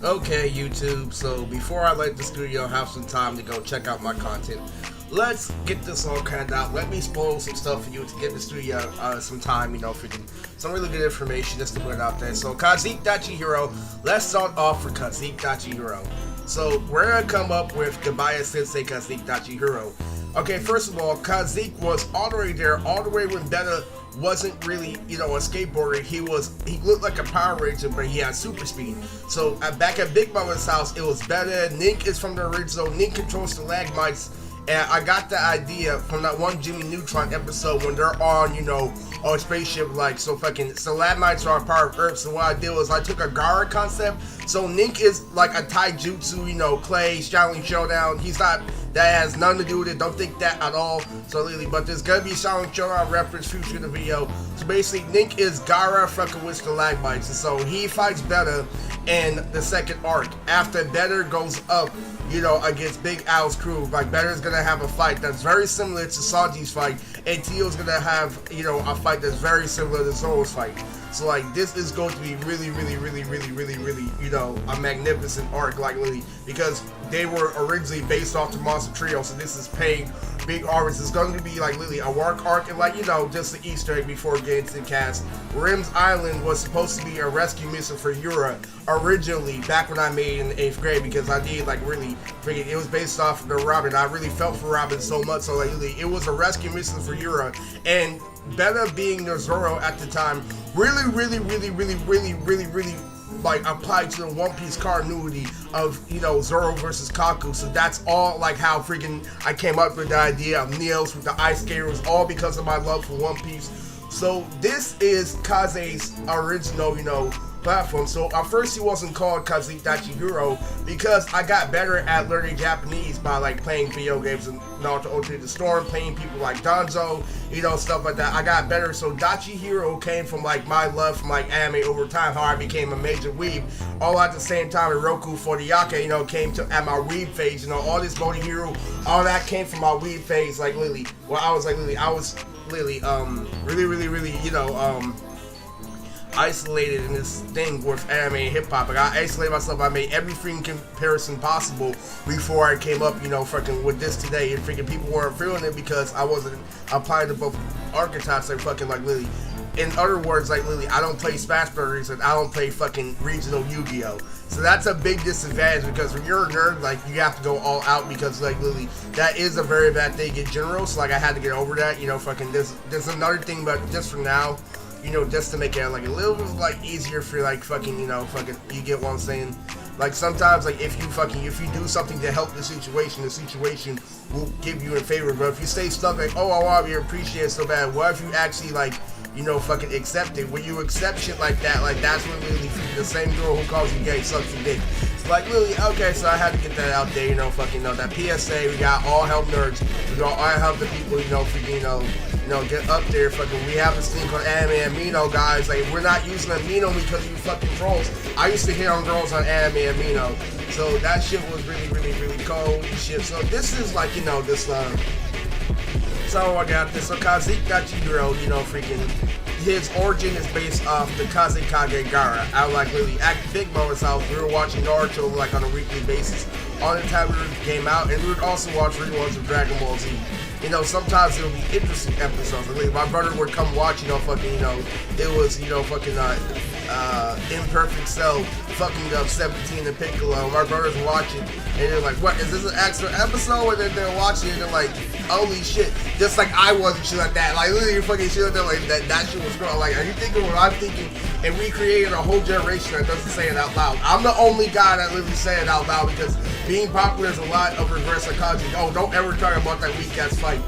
Okay, YouTube, so before I let the studio have some time to go check out my content, let's get this all canned out. Let me spoil some stuff for you to get the studio some time, for some really good information just to put it out there. So, Kazik Dachihiro, let's start off for Kazik Dachihiro. So, we're going to come up with Gabaya Sensei Kazik Dachihiro. Okay, first of all, Kazik was already there all the way when Beta wasn't really, a skateboarder. He looked like a Power Ranger, but he had super speed. So back at Big Mama's house, it was Beta. Nink is from the original. Nink controls the Lagmites. And I got the idea from that one Jimmy Neutron episode when they're on, on a spaceship, so Lagmites are a part of Earth. So what I did was I took a Gara concept. So Nink is like a taijutsu, Clay, Shaolin Showdown. He's not, that has nothing to do with it. Don't think that at all. So really, but there's gonna be Shaolin Showdown reference future in the video. So basically, Nink is Gara fucking with the Lagmites. And so he fights Beta in the second arc. After Beta goes up, against Big Al's crew, Beta's gonna have a fight that's very similar to Sanji's fight, and Tio's gonna have, a fight that's very similar to Zoro's fight. So this is going to be really, a magnificent arc, literally, because they were originally based off the Monster Trio, so this is paying big artists. It's going to be literally a work arc, and just an Easter egg before getting to the cast. Rim's Island was supposed to be a rescue mission for Yura originally, back when I made it in the 8th grade, because I did really freaking, it was based off of the Robin. I really felt for Robin so much, so it was a rescue mission for Yura, and Beta being the Zoro at the time really applied to the One Piece continuity of, Zoro versus Kaku. So that's all how freaking I came up with the idea of Neos with the ice skaters, all because of my love for One Piece. So this is Kaze's original, platform. So at first he wasn't called Kazik Dachihiro because I got better at learning Japanese by playing video games and Naruto Ultimate the Storm, playing people like Donzo, stuff like that. I got better. So Dachihiro came from my love from anime over time, how I became a major weeb. All at the same time, Roku Fortiaka, came to at my weeb phase. All this Body Hero, all that came from my weeb phase. Lily, well, I was really, isolated in this thing with anime and hip hop. I isolated myself. I made every freaking comparison possible before I came up, fucking with this today. And freaking people weren't feeling it because I wasn't applying to both archetypes. Lily. In other words, Lily, I don't play Smash Brothers and I don't play fucking regional Yu-Gi-Oh. So that's a big disadvantage because when you're a nerd, you have to go all out because, Lily, that is a very bad thing in general. So, I had to get over that, fucking, there's another thing, but just for now, just to make it, a little bit, easier for, fucking, fucking, you get what I'm saying? Sometimes, if you do something to help the situation will give you in favor, but if you stay stuck, oh, I want to be appreciated so bad, what if you actually, fucking accept it? When you accept shit like that, that's when really the same girl who calls you gay sucks your dick. Really, okay, so I had to get that out there, that PSA, we got all help nerds, we got all help the people, freaking, get up there, fucking, we have this thing called Anime Amino, guys, we're not using Amino because you fucking trolls. I used to hit on girls on Anime Amino, so that shit was really cold and shit. So this is this, so I got this, so Kazik Dachihiro, freaking, his origin is based off the Kazekage Gara. I literally at Big Mama's house, we were watching Naruto on a weekly basis. All the time we came out, and we would also watch reruns of Dragon Ball Z. Sometimes it'll be interesting episodes. My brother would come watch, fucking, it was, fucking, Imperfect Cell fucking up 17 and Piccolo. My brother's watching, and they're like, what, is this an extra episode? And then they're watching, and they're like, holy shit. Just like I wasn't shit like that. Literally fucking shit like that. That shit was wrong. Are you thinking what I'm thinking? And we created a whole generation that doesn't say it out loud. I'm the only guy that literally say it out loud because being popular is a lot of reverse psychology. Oh, don't ever talk about that weak ass fight.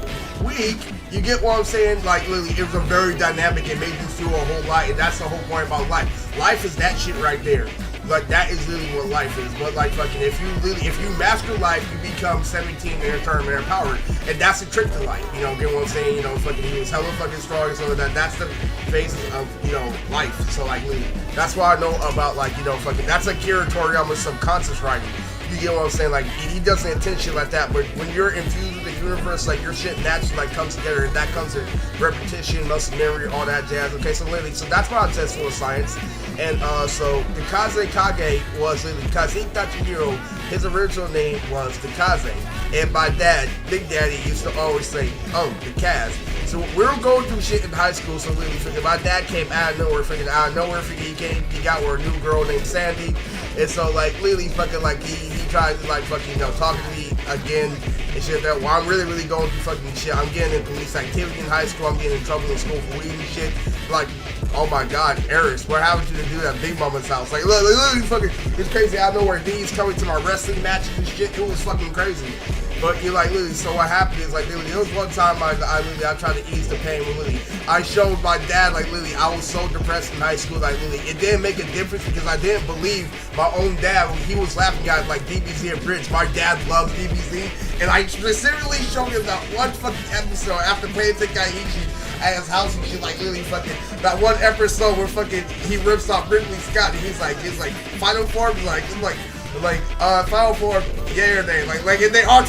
Weak, you get what I'm saying? Literally, it was a very dynamic and made you feel a whole lot, and that's the whole point about life. Life is that shit right there. That is literally what life is. But fucking, if you master life, you become 17 and term and empowered, and that's the trick to life. Get what I'm saying? Fucking, he was hella fucking strong and stuff like that. That's the phases of life. So literally, that's why I know about fucking. That's a Toriyama subconscious writing. You get what I'm saying? He doesn't intend shit like that, but when you're infused with the universe, your shit naturally comes together, and that comes in repetition, muscle memory, all that jazz. Okay, so literally, so that's why I test for science. And so the Kaze Kage was in the Kaze Tachihiro. His original name was the Kaze. And my dad, Big Daddy, used to always say, oh, the Kaz. So we were going through shit in high school, so literally freaking my dad came out of nowhere, he got with a new girl named Sandy. And so like literally fucking like he tried to like fucking, you know, talking to me again and shit that while I'm really going through fucking shit. I'm getting in police activity in high school, I'm getting in trouble in school for weed and shit. Like, oh my god, Eris, what happened to do that Big Mama's house? Like literally fucking, it's crazy. I know where D's coming to my wrestling matches and shit. It was fucking crazy. But you're like, literally, so what happened is, like, literally, there was one time I tried to ease the pain with literally. I showed my dad, like, literally, I was so depressed in high school, like, literally, it didn't make a difference because I didn't believe my own dad when he was laughing at, like, DBZ and Bridge. My dad loves DBZ, and I specifically showed him that one fucking episode after playing Tenkaichi at his house and shit, like, literally, fucking, that one episode where fucking, he rips off Ridley Scott, and he's like, Final Form, Final Form, yay or nay, and they all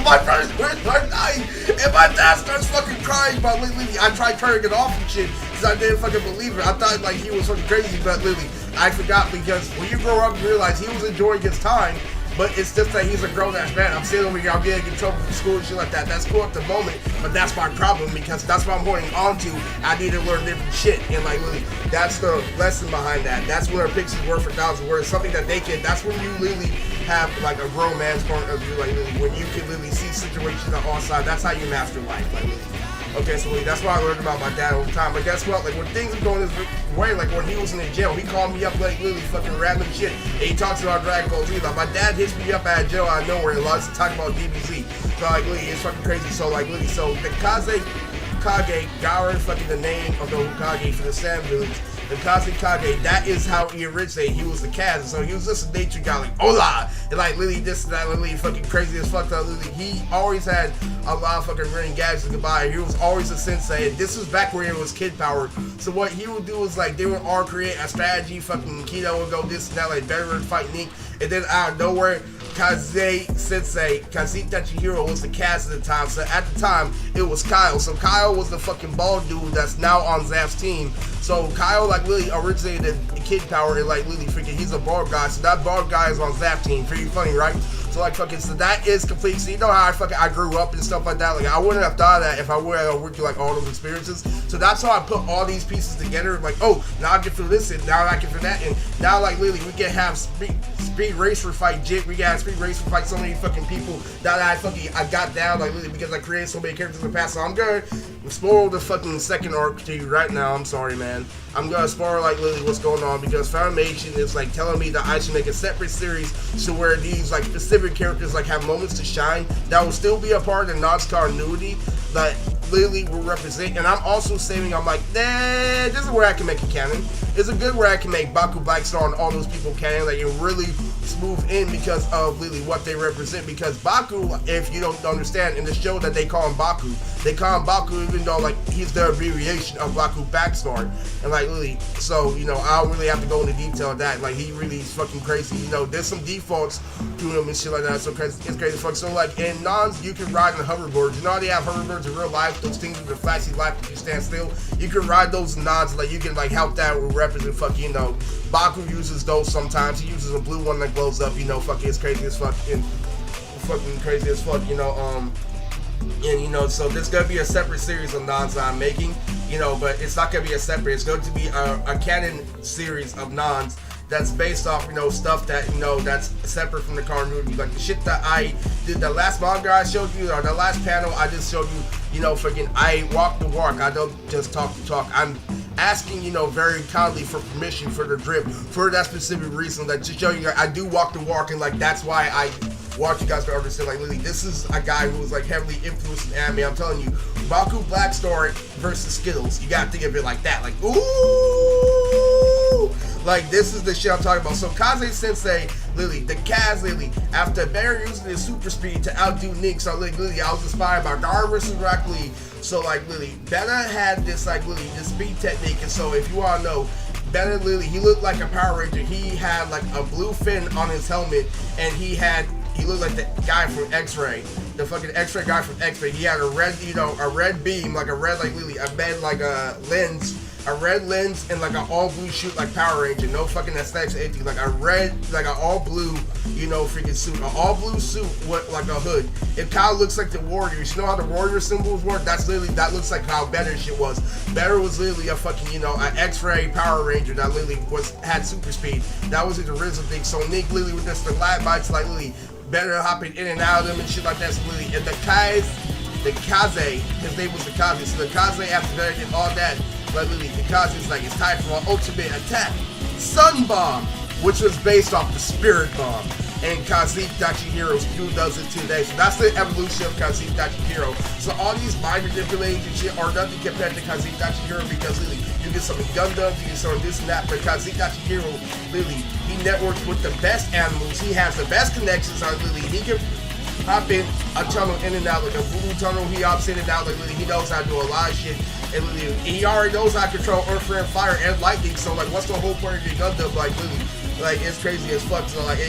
my brothers start dying, and my dad starts fucking crying, but literally, I tried turning it off and shit, because I didn't fucking believe it. I thought, like, he was fucking crazy, but literally, I forgot, because when you grow up, you realize he was enjoying his time, but it's just that he's a grown-ass man. I'm sitting over here, I'm getting in trouble from school and shit like that. That's cool at the moment, but that's my problem, because that's what I'm holding on to. I need to learn different shit, and like, literally, that's the lesson behind that. That's where a picture's worth 1,000 words. Something that they can, that's when you literally have, like, a grown man's point of view, like, literally, when you can literally see situations on all sides. That's how you master life, like, literally. Okay, so that's what I learned about my dad over time. But guess what? Like, when things are going his way, like when he was in the jail, he called me up like literally fucking random shit. And he talks about Dragon Ball Z. Like, my dad hits me up out of jail out of nowhere and loves to talk about DBZ. So like, literally, it's fucking crazy. So like, literally, so the Kaze Kage got fucking the name of the Hokage for the Sand Village. The Kaze Kage, that is how he originated. He was the Kaz, so he was just a nature guy, like, hola! And like, literally, this and that, literally, fucking crazy as fuck. Literally, he always had a lot of fucking running gags to goodbye. He was always a sensei, and this was back where it was kid power. So what he would do is, like, they would all create a strategy, fucking Kido would go this and that, like, better than fight Nick, and then out of nowhere, Kaze Sensei, Kaze Tachihiro was the Kaz at the time. So at the time, it was Kyle. So Kyle was the fucking bald dude that's now on Zap's team. So Kyle, like, really originated the kid power and, like, really freaking, he's a bald guy. So that bald guy is on Zap team. Pretty funny, right? So, like, fucking, so that is complete. So you know how I grew up and stuff like that. Like, I wouldn't have thought of that if I would have worked through, like, all those experiences. So that's how I put all these pieces together. Like, oh, now I can feel this and now I can feel that. And now, like, literally, we can have speed racer fight Jit. We can have speed racer fight so many fucking people that I got down, like, literally, because I created so many characters in the past. So I'm gonna spoil the fucking second arc to you right now. I'm sorry, man. I'm gonna spoil, like, literally what's going on because Foundation is, like, telling me that I should make a separate series to where these, like, specific characters, like, have moments to shine that will still be a part of the Nonz continuity that literally will represent. And I'm also saving, I'm like, nah, this is where I can make a canon. It's a good where I can make Baku Black Star and all those people canon, like, and really smooth in because of literally what they represent. Because Baku, if you don't understand, in the show that they call him Baku, they call him Baku even though, like, he's the abbreviation of Baku Backstar. And, like, literally, so, you know, I don't really have to go into detail of that. Like, he really is fucking crazy. You know, there's some defaults to him and shit like that. So crazy, it's crazy as fuck. So, like, in Nonz, you can ride in hoverboards. You know how they have hoverboards in real life? Those things with the flashy light if you stand still. You can ride those in Nonz. Like, you can, like, help that with represent fucking, you know, Baku uses those sometimes. He uses a blue one that glows up, you know, fucking it's crazy as fuck. And fucking crazy as fuck, you know, and, you know, so there's going to be a separate series of Nonz I'm making, you know, but it's not going to be a separate, it's going to be a canon series of Nonz that's based off, you know, stuff that, you know, that's separate from the continuity. Like the shit that I did, the last manga I showed you, or the last panel I just showed you, you know, freaking, I walk the walk, I don't just talk the talk. I'm asking, you know, very kindly for permission for the drip, for that specific reason, that to show you, I do walk the walk, and, like, that's why I want you guys to understand, like, literally, this is a guy who was, like, heavily influenced in anime. I'm telling you, Baku Black Star versus Skittles. You gotta think of it like that, like, ooh, like, this is the shit I'm talking about. So Kaze Sensei, literally, the Kaz, literally, after Barry using his super speed to outdo Nick, so literally, I was inspired by Gar versus Rock Lee. So, like, literally, Beta had this, like, literally, this speed technique, and so if you wanna know, Beta, literally, he looked like a Power Ranger. He had, like, a blue fin on his helmet, and he looked like the guy from X-Ray, the fucking X-Ray guy from X-Ray. He had a red, you know, a red beam, like a red, like, literally, a red, like, a lens a red lens and like an all blue suit like Power Ranger, no fucking aesthetics or anything, like a red, like an all blue, you know, freaking suit, an all blue suit with like a hood. It kind of looks like the Warriors. You know how the Warrior symbols work? That looks like how Better shit was. Better was literally a fucking, you know, an X-ray Power Ranger that literally had super speed. That was the original thing. So Nick literally with this, the lab bites like literally Better hopping in and out of them and shit like that. So literally, and the Kaze, his name was the Kaze. So the Kaze after Better did all that. Like literally, the Kaze's like, it's time for an ultimate attack, Sun Bomb, which was based off the Spirit Bomb. And Kazik Dachihiro still does it today. So that's the evolution of Kazik Dachihiro. So all these mind manipulations and shit are nothing compared to Kazik Dachihiro, because literally, you get some Gundams, you get some this and that, but Kazik Dachihiro, literally, he networks with the best animals, he has the best connections on literally, he can hop in a tunnel in and out, like a voodoo tunnel, he hops in and out, like literally, he knows how to do a lot of shit, and literally, he already knows how to control earth, and fire, and lightning, so like, what's the whole point of your Gundam, like literally, like, it's crazy as fuck, so like,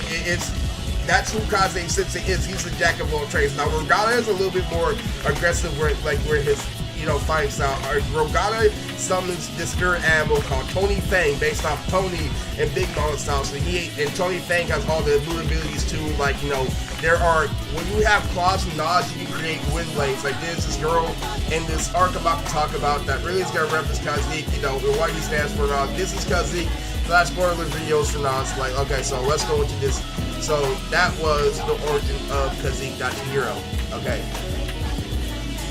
that's who Kaze Sensei is. He's the jack of all trades. Now, Rogata is a little bit more aggressive where his, you know, fighting style. Rogata summons this spirit animal called Tony Fang, based off Tony and Big Mom style. So Tony Fang has all the blue abilities too. Like, you know, when you have claws from Nonz, you can create wind blades. Like there's this girl in this arc I'm about to talk about that really is going to reference Kazik, you know, and what he stands for. This is Kazik. Flash spoiler videos for Nonz. Like, okay, so let's go into this. So that was the origin of Kazik Dachihiro. Okay.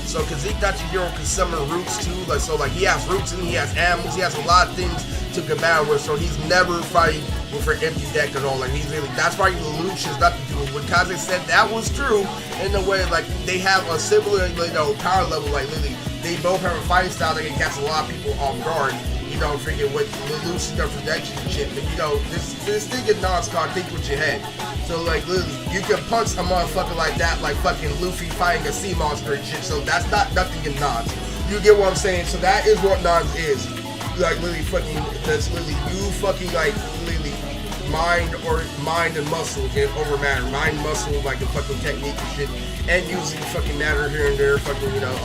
So Kazik Dachihiro can summon roots too. Like, so like he has roots and he has animals. He has a lot of things to combine with. So he's never fighting with an empty deck at all. Like he's really, that's why Lelouch has nothing to do with. When Kaze said that was true in a way, like they have a similar, you know, power level. Like literally, they both have a fighting style that can catch a lot of people off guard. You know, freaking with Lelouch and projections and shit. But you know, this thing in Nonz called Think With Your Head. So like literally, you can punch a motherfucker like that, like fucking Luffy fighting a sea monster and shit. So that's not nothing in Nonz. You get what I'm saying? So that is what Nonz is. Like literally fucking, that's literally you fucking like literally mind and muscle get over matter. Mind, muscle, like a fucking technique and shit. And using fucking matter here and there, fucking, you know,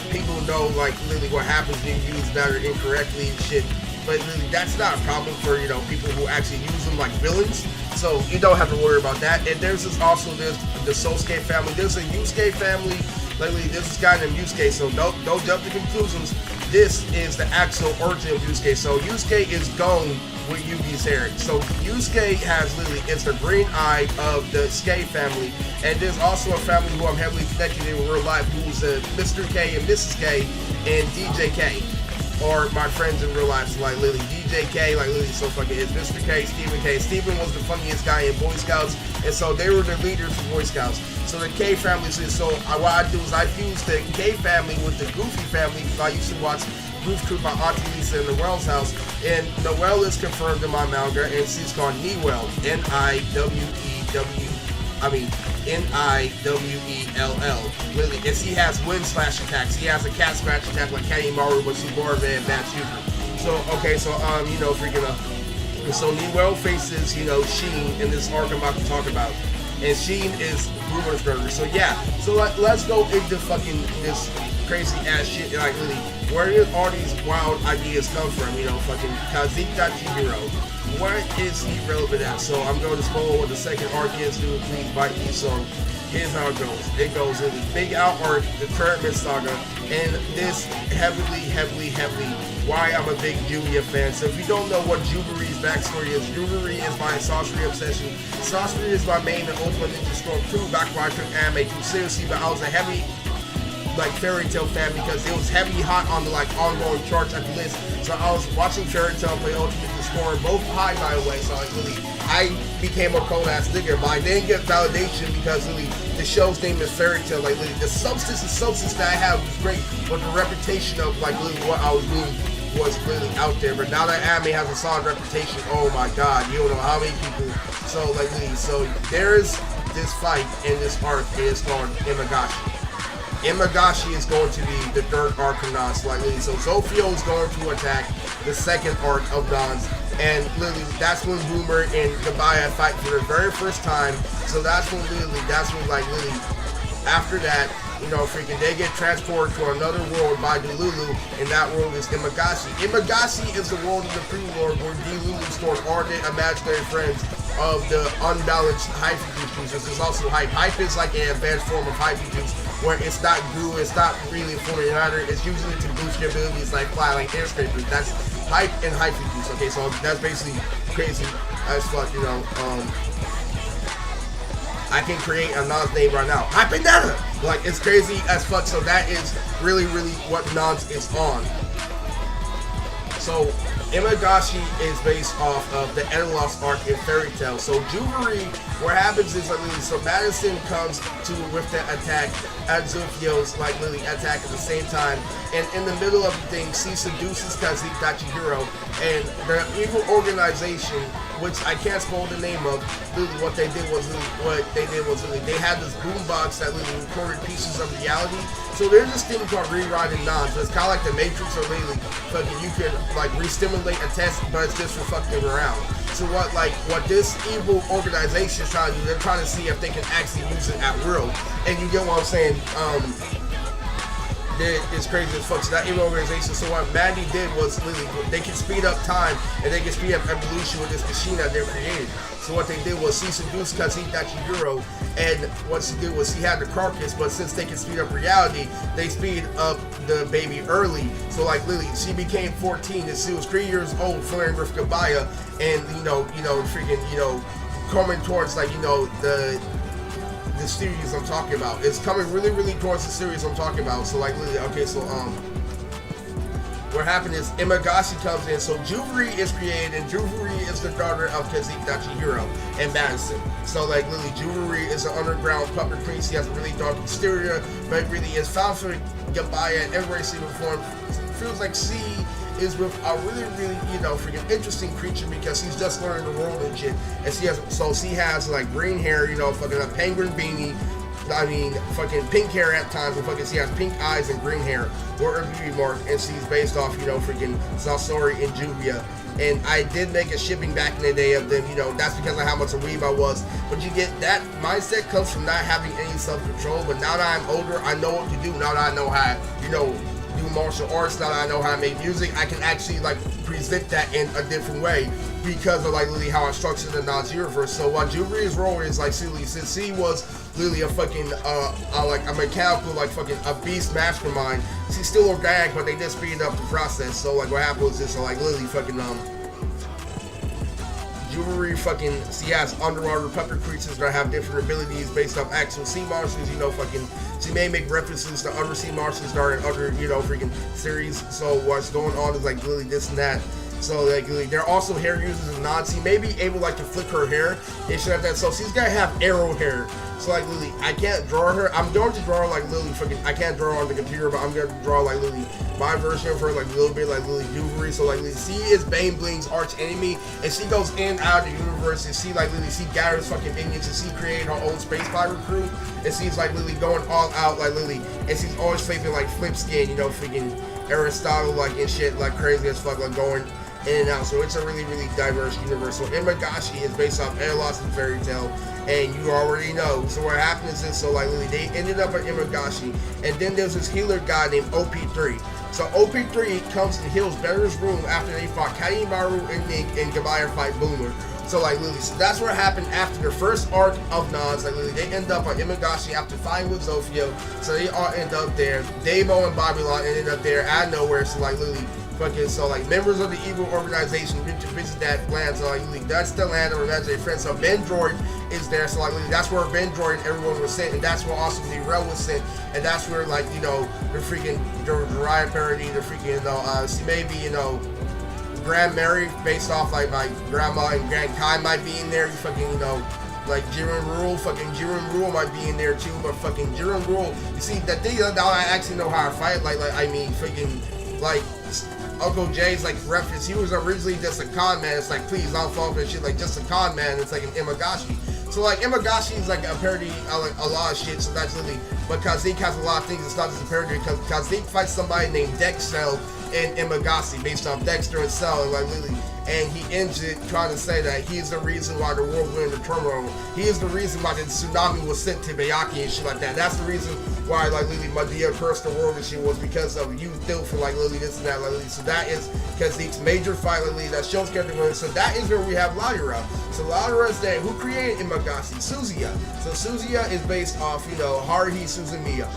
people know like literally what happens when you use matter incorrectly and shit. But literally, that's not a problem for, you know, people who actually use them like villains. So you don't have to worry about that. And there's the Sosuke family. There's a Yusuke family. Lately, there's this guy named Yusuke. So don't jump to conclusions. This is the actual origin of Yusuke. So Yusuke is gone with Yugi's hair. So Yusuke has literally, it's the green eye of the Skei family. And there's also a family who I'm heavily connected in real life, who's Mr. K and Mrs. K and DJ K. Or my friends in real life, so like literally DJ K, like literally so fucking is Mr. K, Stephen K. Stephen was the funniest guy in Boy Scouts, and so they were the leaders of Boy Scouts. So the K family, so what I do is I fuse the K family with the Goofy family, because I used to watch Goof Troop by Auntie Lisa in Noelle's house, and Noelle is confirmed in my manga, and she's called Niwell, Niwell. Literally, and she has wind slash attacks. She has a cat scratch attack like Kanimaru, but she's more of an advanced user. So okay, so you know, freaking so Niwell faces, you know, Sheen in this arc I'm about to talk about, and Sheen is Rubersberger. So yeah, so let's go into fucking this crazy ass shit. Like really, where did all these wild ideas come from? You know, fucking Kazik Dachihiro. Where is he relevant at? So I'm going to spoil what the second arc is, dude. Please bite me. So here's how it goes. It goes in the big out arc, the Tournament Saga, and this heavily why I'm a big Jubia fan. So if you don't know what Jubiree's backstory is, Jubilee is my sorcery obsession. Sorcery is my main and ultimate Ninja Storm 2 back when I took anime too seriously, but I was a heavy like Fairy Tail fan because it was heavy hot on the like ongoing charts at the list. So I was watching Fairy Tail play Ultimate Destroyer, both high by the way. So like really, I became a cold ass nigga, but I didn't get validation because really the show's name is Fairy Tail. Like really, the substance that I have was great, but the reputation of like really what I was doing was really out there. But now that anime has a solid reputation, oh my god, you don't know how many people. So like really, so there's this fight in this arc. It is called Imagashi. Imagashi is going to be the third arc of Nonz, like literally. So Zofio is going to attack the second arc of Nonz, and literally that's when Boomer and Gabaya fight for the very first time. So that's when like literally after that, you know, freaking, they get transported to another world by Delulu, and that world is Imagashi. Imagashi is the world of the pre-lord where Delulu stores all the imaginary friends of the unbalanced hyphy juice. This is also hype. Hype is like an advanced form of hyphy juice where it's not goo, it's not really a form of another, it's using it to boost your abilities like fly, like air scrapers. That's hype and hyphy juice. Okay, so that's basically crazy as fuck, you know. I can create a Nonz name right now. Hypenetta! Like, it's crazy as fuck. So that is really, really what Nonz is on. So, Imagashi is based off of the Etelos arc in Fairy Tail. So, Juvery, what happens is, like, Lily, so Madison comes to with the attack at Zufio's, like, Lily, attack at the same time. And in the middle of the thing, she seduces Kazik Dachihiro. And the evil organization, which I can't spoil the name of, Lily, what they did was Lily, they had this boombox that Lily recorded pieces of reality. So there's this thing called rewriting Nonz. So it's kind of like the Matrix or Lily. Fucking, you can like re-stimulate a test, but it's just for fucking around. So what this evil organization is trying to do, they're trying to see if they can actually use it at will. And you get what I'm saying? It's crazy as fuck. So that evil organization, so what Mandy did was literally, they can speed up time and they can speed up evolution with this machine that they created. So what they did was she seduced Kazik Dachihiro, and what she did was she had the carcass, but since they can speed up reality, they speed up the baby early. So like Lily, she became 14 and she was 3 years old flying with Kabaya, and freaking, coming towards like, the series I'm talking about. It's coming really, really towards the series I'm talking about. So like, okay, so what happened is Imagashi comes in. So Juvery is created, and Juvery is the daughter of Kazik Dachihiro and Madison. So like Lily, Juvery is an underground puppet queen. She has a really dark exterior, but really is found for Gabaya in every single form. Feels like she is with a really, really, freaking interesting creature because she's just learning the world and shit. And she has like green hair, fucking a penguin beanie. I mean, fucking pink hair at times, and fucking she has pink eyes and green hair. Or a beauty mark, and she's based off, freaking Sasori and Juvia. And I did make a shipping back in the day of them, that's because of how much a weeb I was. But you get that mindset comes from not having any self-control. But now that I'm older, I know what to do. Now that I know how, do martial arts, now that I know how to make music, I can actually like present that in a different way because of like literally how I structured the Nonz universe. So what Juvery's role is like, since she was literally a fucking like a mechanical, like fucking a beast mastermind, she's still organic, but they just speed up the process. So like what happens is, so like literally fucking Juvery fucking, she has underwater puppet creatures that have different abilities based off actual sea monsters, fucking, she may make references to other sea monsters that are in other, freaking series. So what's going on is like literally this and that. So like they're also hair users in Nonz. She may be able like to flick her hair and shit like that. So she's gotta have arrow hair. So like Lily, I can't draw her. I'm going to draw like Lily fucking, I can't draw her on the computer, but I'm gonna draw like Lily, my version of her, like a little bit like Lily Juvery. So like Lily, she is Bane Bling's arch enemy, and she goes in and out of the universe, and she like Lily, she gathers fucking minions, and she created her own space pirate crew, and she's like Lily going all out like Lily, and she's always flipping like flip skin, freaking Aristotle like and shit, like crazy as fuck, like going in and out. So it's a really, really diverse universe. So Imagashi is based off Etelos and Fairy Tail, and you already know. So what happens is, so like literally they ended up at Imagashi, and then there's this healer guy named OP3. So OP3 comes and heals Better's room after they fought Kaimaru and Gabaya fight Boomer. So like literally, so that's what happened after the first arc of Nonz. Like literally, they end up on Imagashi after fighting with Zofio. So they all end up there. Daemon and Babylon ended up there out of nowhere. So like literally, fucking, so like members of the evil organization went to visit that land. So like that's the land of imaginary friends. So Vendroid is there. So like that's where Vendroid and everyone was sent, and that's where also the Rel was sent, and that's where like the freaking Jiraiya parody, the freaking she may be Grand Mary based off like my grandma and Grand Kai might be in there. You fucking like Jiren Rule might be in there too, but fucking Jiren Rule, you see that thing now I actually know how to fight. Like I mean freaking like Uncle Jay's like reference, he was originally just a con man. It's like, please don't fall for shit, like just a con man. It's like an Imagashi. So like Imagashi is like a parody like a lot of shit. So that's really, but Kazik has a lot of things. It's not just a parody because Kazik fights somebody named Dexcel and Imagashi based off Dexter and Cell, and like literally, and he ends it trying to say that he's the reason why the world went into turmoil. He is the reason why the tsunami was sent to Miyaki and shit like that. That's the reason why, like, literally, Madea cursed the world and shit was because of you still for, like, literally this and that, like, literally. So that is because the major fight, like, literally, that shows character going. So that is where we have Ladira. So Ladira is that who created Imagasi? Suzuya. So Suzuya is based off, you know, Haruhi Suzumiya.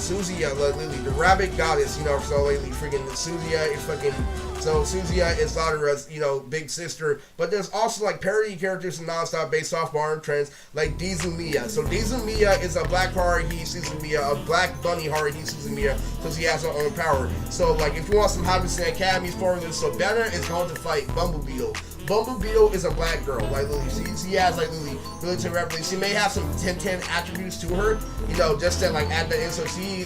Suzuya, like, literally, the rabbit goddess, you know, so lately, freaking Suzuya is fucking. So Suzuya is Ladira's, you know, big sister. But there's also like parody characters in Nonstop based off modern trends, like Dizumiya. So Dizumiya is a black Haruhi Suzumiya, a black bunny Haruhi Suzumiya, because he has her own power. So like if you want some Hobbiton Academy's for this, so Banner is going to fight Bumblebee. Bumblebee is a black girl, like Lily. She has like Lily military reference. She may have some 10-10 attributes to her, you know, just that like at the end.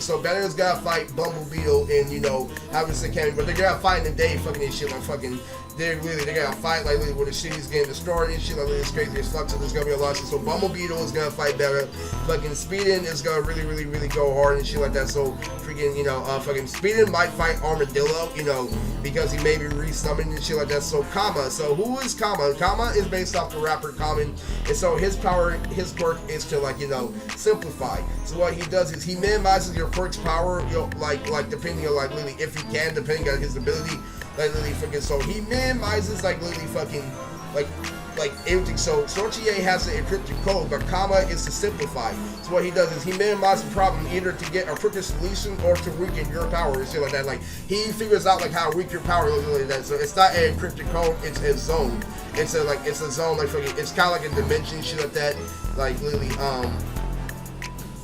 So Banner is gonna fight Bumblebee in, you know, Hobbiton Academy, but they're gonna fight in the day fucking this shit like fucking. They're gonna fight like where the city's getting destroyed and shit like it's crazy as fuck. So there's gonna be a lot of shit. So Bumblebee is gonna fight better. Fucking Speedin is gonna really go hard and shit like that. So freaking, you know, fucking Speedin might fight Armadillo, you know, because he may be resummoned and shit like that. So Kama. So who is Kama? Kama is based off the rapper Common, and so his power, his quirk is to like, you know, simplify. So what he does is he minimizes your quirk's power, you know, like depending on like literally if he can, depending on his ability. Like literally fucking, so he minimizes like literally fucking like everything. So Sortier has an encrypted code, but Kama is to simplify. So what he does is he minimizes the problem either to get a quicker solution or to weaken your power and shit like that. Like he figures out like how to weaken your power like that. So it's not an encrypted code, it's a zone. It's a zone like fucking, it's kinda like a dimension shit like that. Like literally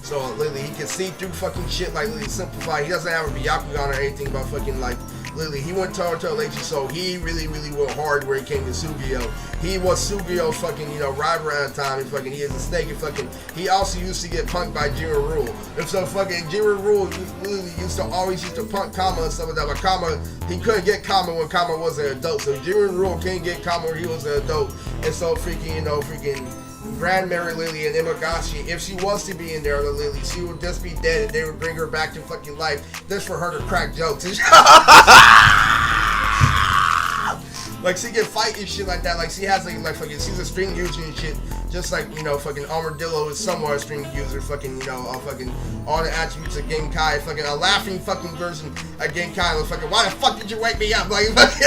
so literally he can see through fucking shit like literally simplify. He doesn't have a Byakugan or anything about fucking like literally, he went toe to Lechi, so he really went hard where he came to Sugio. He was Sugio's fucking, you know, rival at the time. He is a snake and fucking, he also used to get punked by Jiren Rule. And so fucking Jiren Rule literally used to punk Kama and stuff like that, but Kama, he couldn't get Kama when Kama was an adult. So Jiren Rule couldn't get Kama when he was an adult. And so freaking, you know, Grand Mary Lily and Imagashi, if she was to be in there, the Lily, she would just be dead and they would bring her back to fucking life just for her to crack jokes. Like she can fight and shit like that. Like she has like fucking, she's a string user and shit. Just like, you know, fucking Armadillo is somewhat a string user. Fucking, you know, fucking all the attributes of Genkai. Fucking a laughing fucking version of Genkai. Like fucking, why the fuck did you wake me up? Like fucking.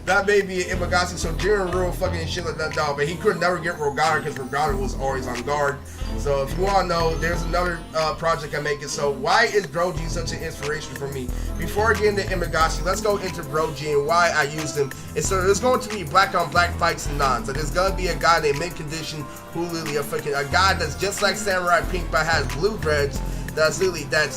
That may be Imagasi, so Jiren Rule fucking shit like that dog, but he could never get Rogata because Rogata was always on guard. So if you want to know, there's another project I'm making. So why is Broji such an inspiration for me? Before I get into Imagasi, let's go into Broji and why I use them. And so there's going to be black on black fights and Nonz. So there's going to be a guy named Mint Condition who literally a guy that's just like Samurai Pink but has blue dreads. That's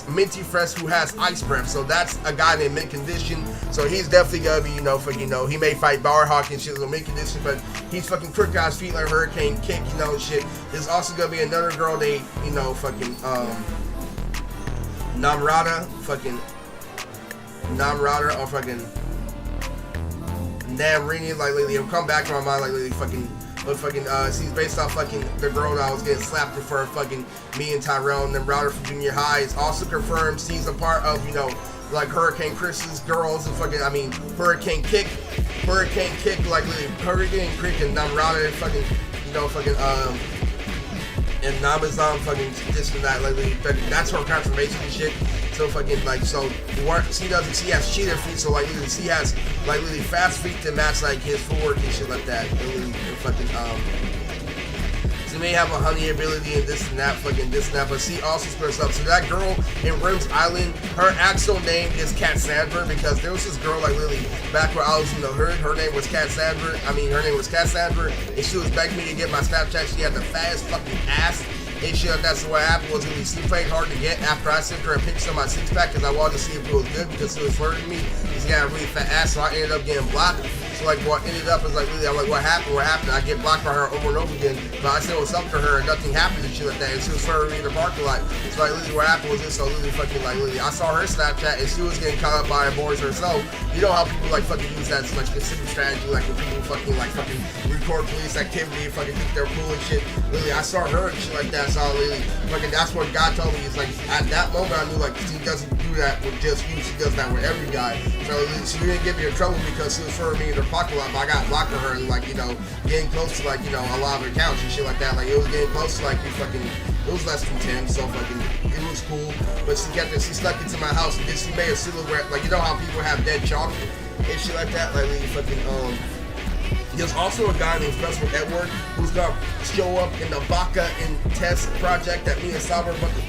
minty fresh who has ice breath. So that's a guy named Mint Condition. So he's definitely gonna be, you know, fucking, you know, he may fight Bar Hawk and shit, so Mint Condition, but he's fucking quick guy's feet like Hurricane Kick, you know, and shit. There's also gonna be another girl named, you know, fucking Namrata or fucking Namrini, like lately, it'll come back to my mind like lately fucking. But fucking, she's based off fucking the girl that was getting slapped for fucking me and Tyrell and then Router from junior high. It's also confirmed she's a part of, you know, like Hurricane Chris's girls and fucking, I mean, Hurricane Kick, like literally Hurricane Kick and Namrata and fucking, you know, fucking, and Namazon fucking this and that, like that's her confirmation and shit. So fucking like, so what she does is she has cheater feet, so like literally she has like literally fast feet to match like his footwork and shit like that. And literally fucking she may have a honey ability and this and that, fucking this and that, but she also splits up. So that girl in Rims Island, her actual name is Cassandra because there was this girl like literally back where I was, you know, her name was Cassandra. Her name was Cassandra, and she was begging me to get my Snapchat. She had the fattest fucking ass. And shit like that. So what happened was really she played hard to get after I sent her a picture of my six pack because I wanted to see if it was good because she was flirting me. She got a really fat ass, so I ended up getting blocked. So like what ended up is like really, I'm like, what happened? I get blocked by her over and over again. But I said what's up to her and nothing happened and shit like that. And she was flirting me in the parking lot. So like literally what happened was this, so literally fucking like literally I saw her Snapchat and she was getting caught up by her boys herself. You know how people like fucking use that as like specific strategy, like when people fucking record police activity and fucking think they're cool and shit. Literally I saw her and shit like that. So literally fucking that's what God told me is like at that moment I knew like she doesn't do that with just you. She does that with every guy. So she didn't get me in trouble because she was throwing me in her pocket lot, but I got blocked for her, like, you know, getting close to, like, you know, a lot of accounts and shit like that. Like, it was getting close to, like, it was less than 10, so fucking, it was cool. But she stuck into my house and then she made a silhouette, like, you know how people have dead chalk and shit like that? Like, fucking, there's also a guy named Special Edward who's gonna show up in the Baka and Test project that me and Saba are about to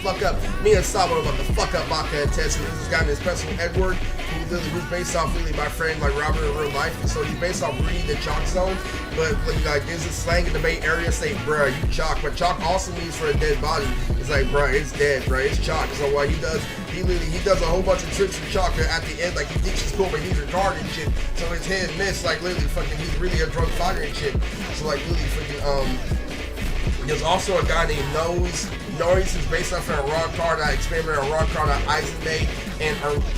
fuck up. Baka and Test. And there's this guy named Special Edward who's based off really my friend, like Robert in real life. So he's based off Reed, the Chalk Zone. But like there's this slang in the Bay Area say, bruh, you chalk. But chalk also means for a dead body. It's like, bruh, it's dead, bruh, it's chalk. So what he does, he does a whole bunch of tricks with chalk at the end, like he thinks he's cool, but he's retarded and shit. So his head miss, like literally fucking, he's really a drunk fighter and shit. So like really fucking, there's also a guy named Nonz. Nonz is based off of a raw card, I experimented on a raw card that Isaac made. And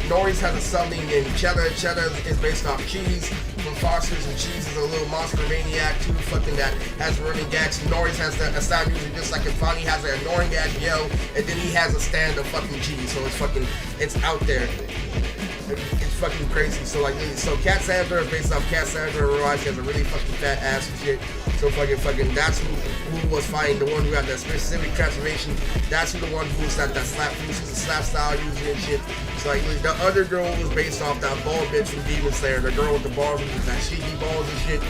Nonz has a something named Cheddar. Cheddar is based off cheese from Foster's, and cheese is a little monster maniac too, fucking that has running gags. And Nonz has a sound usually just like if Fonny has an annoying ass yell, and then he has a stand of fucking cheese. So it's fucking, it's out there. It's fucking crazy. So like, so Cat Sandra is based off Cat Sandra. I realized he has a really fucking fat ass and shit. So fucking, that's who was fighting, the one who had that specific transformation. That's who the one who was that slap style user and shit. So like, the other girl was based off that bald bitch from Demon Slayer, the girl with the balls with that cheeky balls and shit.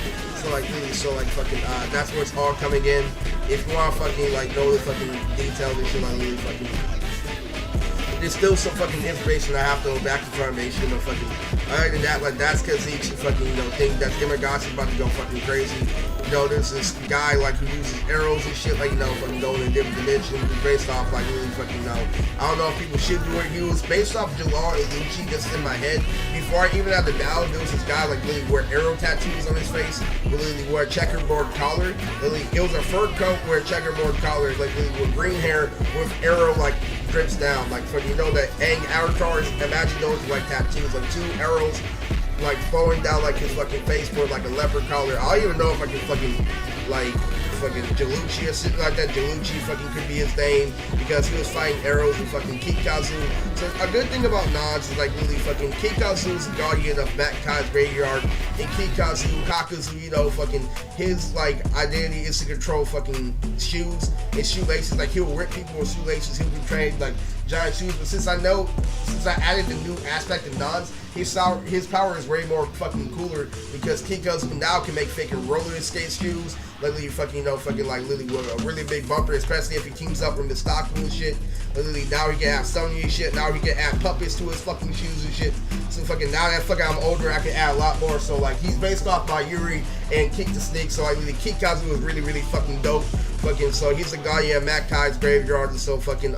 So like, fucking, that's where it's all coming in. If you want to fucking like know the fucking details and shit, like really fucking. There's still some fucking information I have to go back to information, fucking. Other than that, like that's because he fucking, you know, think that Imaga's about to go fucking crazy. You know, there's this guy like who uses arrows and shit, like, you know, fucking going in different dimensions. It's based off like really fucking, you know, I don't know if people should do it. He was based off Jalal and Lucci, just in my head. Before I even had the down, there was this guy like really wear arrow tattoos on his face, literally wear a checkerboard collar. Literally, it was a fur coat, wear a checkerboard collar, like literally with green hair with arrow like drips down, like for, you know, that Aang avatars, imagine those like tattoos, like two arrows like flowing down like his fucking face for like a leopard collar. I don't even know if I can fucking like fucking Jaluchi or something like that. Jaluchi fucking could be his name because he was fighting arrows and fucking Kikazu. So a good thing about Nonz is like really fucking Kikazu is the guardian of Matkai's graveyard, and Kakuzu, you know, fucking his like identity is to control fucking shoes and shoelaces. Like he'll rip people with shoelaces. He'll be trained like giant shoes. But since I added the new aspect of Nonz, his power is way more fucking cooler because Kikazu now can make fucking roller skate shoes. Literally fucking, you know, fucking like literally with a really big bumper, especially if he teams up with the stock and shit. Literally now he can have Sony and shit. Now he can add puppets to his fucking shoes and shit. So fucking now that fucking I'm older, I can add a lot more. So like he's based off by Yuri and Kick the Snake. So like really Kikazu is really really fucking dope. Fucking so he's the guy, yeah, Matkai's graveyard, and so fucking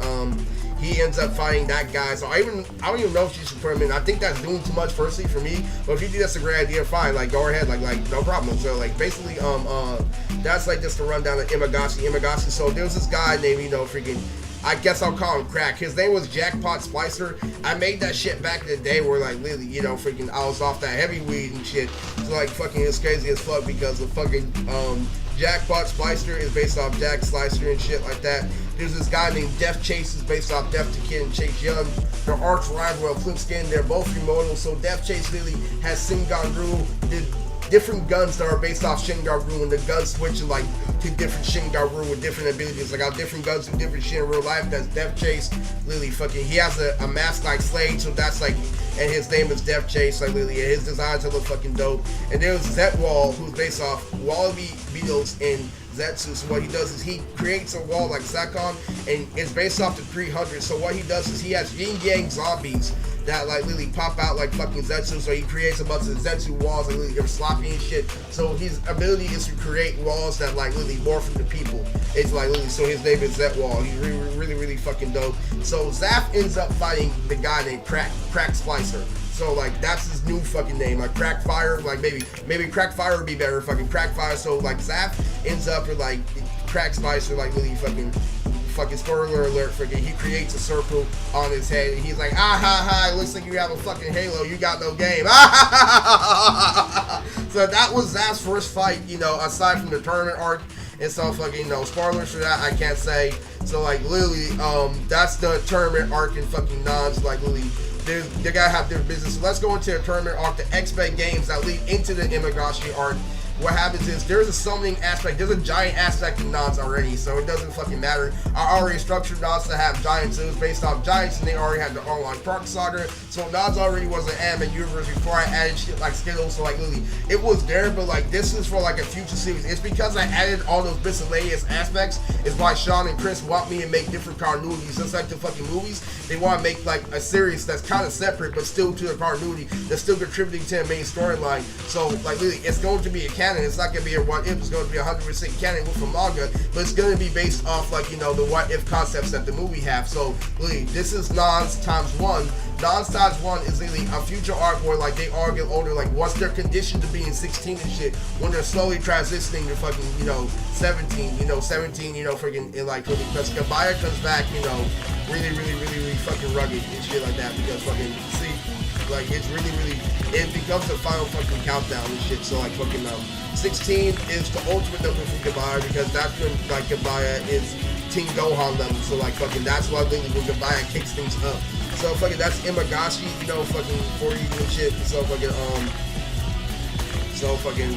he ends up fighting that guy. So I don't even know if you should put him in. I think that's doing too much firstly for me. But if you think that's a great idea, fine. Like go ahead. Like no problem. So like basically that's like just a rundown of Imagashi. So there was this guy named, you know, freaking, I guess I'll call him Crack. His name was Jackpot Splicer. I made that shit back in the day where like literally, you know, freaking I was off that heavy weed and shit. So like fucking it's crazy as fuck because of fucking Jackpot Splicer is based off Jack Slicer and shit like that. There's this guy named Death Chase is based off Death to Kid and Chase Young. Their arch rival of Flip Skin. They're both immortal. So Death Chase really has Shinganru, the different guns that are based off Shinganru, and the guns switch like to different Shinganru with different abilities. Like how different guns do different shit in real life. That's Death Chase. Literally fucking, he has a mask like Slade, so that's like, and his name is Death Chase. Like literally, his designs look fucking dope. And there's Zetwall, who's based off Wallaby Beetles and Zetsu. So what he does is he creates a wall like Sakon, and it's based off the 300. So what he does is he has yin yang zombies that like literally pop out like fucking Zetsu. So he creates a bunch of Zetsu walls and literally they're sloppy and shit. So his ability is to create walls that like literally morph into people. It's like literally, so his name is Zetwall. He's really fucking dope. So Zaf ends up fighting the guy named Crack Splicer. So like that's his new fucking name, like Crack Fire. Like maybe Crack Fire would be better, fucking Crack Fire. So like Zaf ends up with like Crack Splicer, like really fucking spoiler alert, freaking he creates a circle on his head and he's like, ah ha ha, it looks like you have a fucking Halo, you got no game. So that was Zaf's first fight, you know, aside from the tournament arc and so fucking, you know, spoilers for that I can't say. So like literally that's the tournament arc in fucking Nonz. Like literally they gotta have their business. So let's go into a tournament arc, the X-Men games that lead into the Imagashi arc. What happens is there's a summoning aspect, there's a giant aspect in Nonz already, so it doesn't fucking matter. I already structured Nonz to have giants, it was based off giants, and they already had the online Park Saga, so Nonz already was an anime universe before I added shit like Skittles, so like literally, it was there, but like this is for like a future series. It's because I added all those miscellaneous aspects, is why Sean and Chris want me to make different continuities, just like the fucking movies. They want to make like a series that's kind of separate, but still to the continuity, that's still contributing to the main storyline. So like literally, it's going to be a canon. It's not going to be a what if, it's going to be 100% canon with a manga, but it's going to be based off like, you know, the what if concepts that the movie have. So literally, this is Nonz times 1. Nonz times 1 is literally a future arc where like they all get older, like once they're conditioned to being 16 and shit, when they're slowly transitioning to fucking, you know, 17, you know, freaking, and like, because Kabaya comes back, you know, really fucking rugged and shit like that, because fucking, see, like, it's really, it becomes the final fucking countdown and shit, so like, fucking, 16 is the ultimate number for Kabaya, because that's when, like, Kabaya is Team Gohan level, so like, fucking, that's why literally when Kabaya kicks things up. So fucking, that's Imagashi, you know, fucking 40 and shit, so fucking,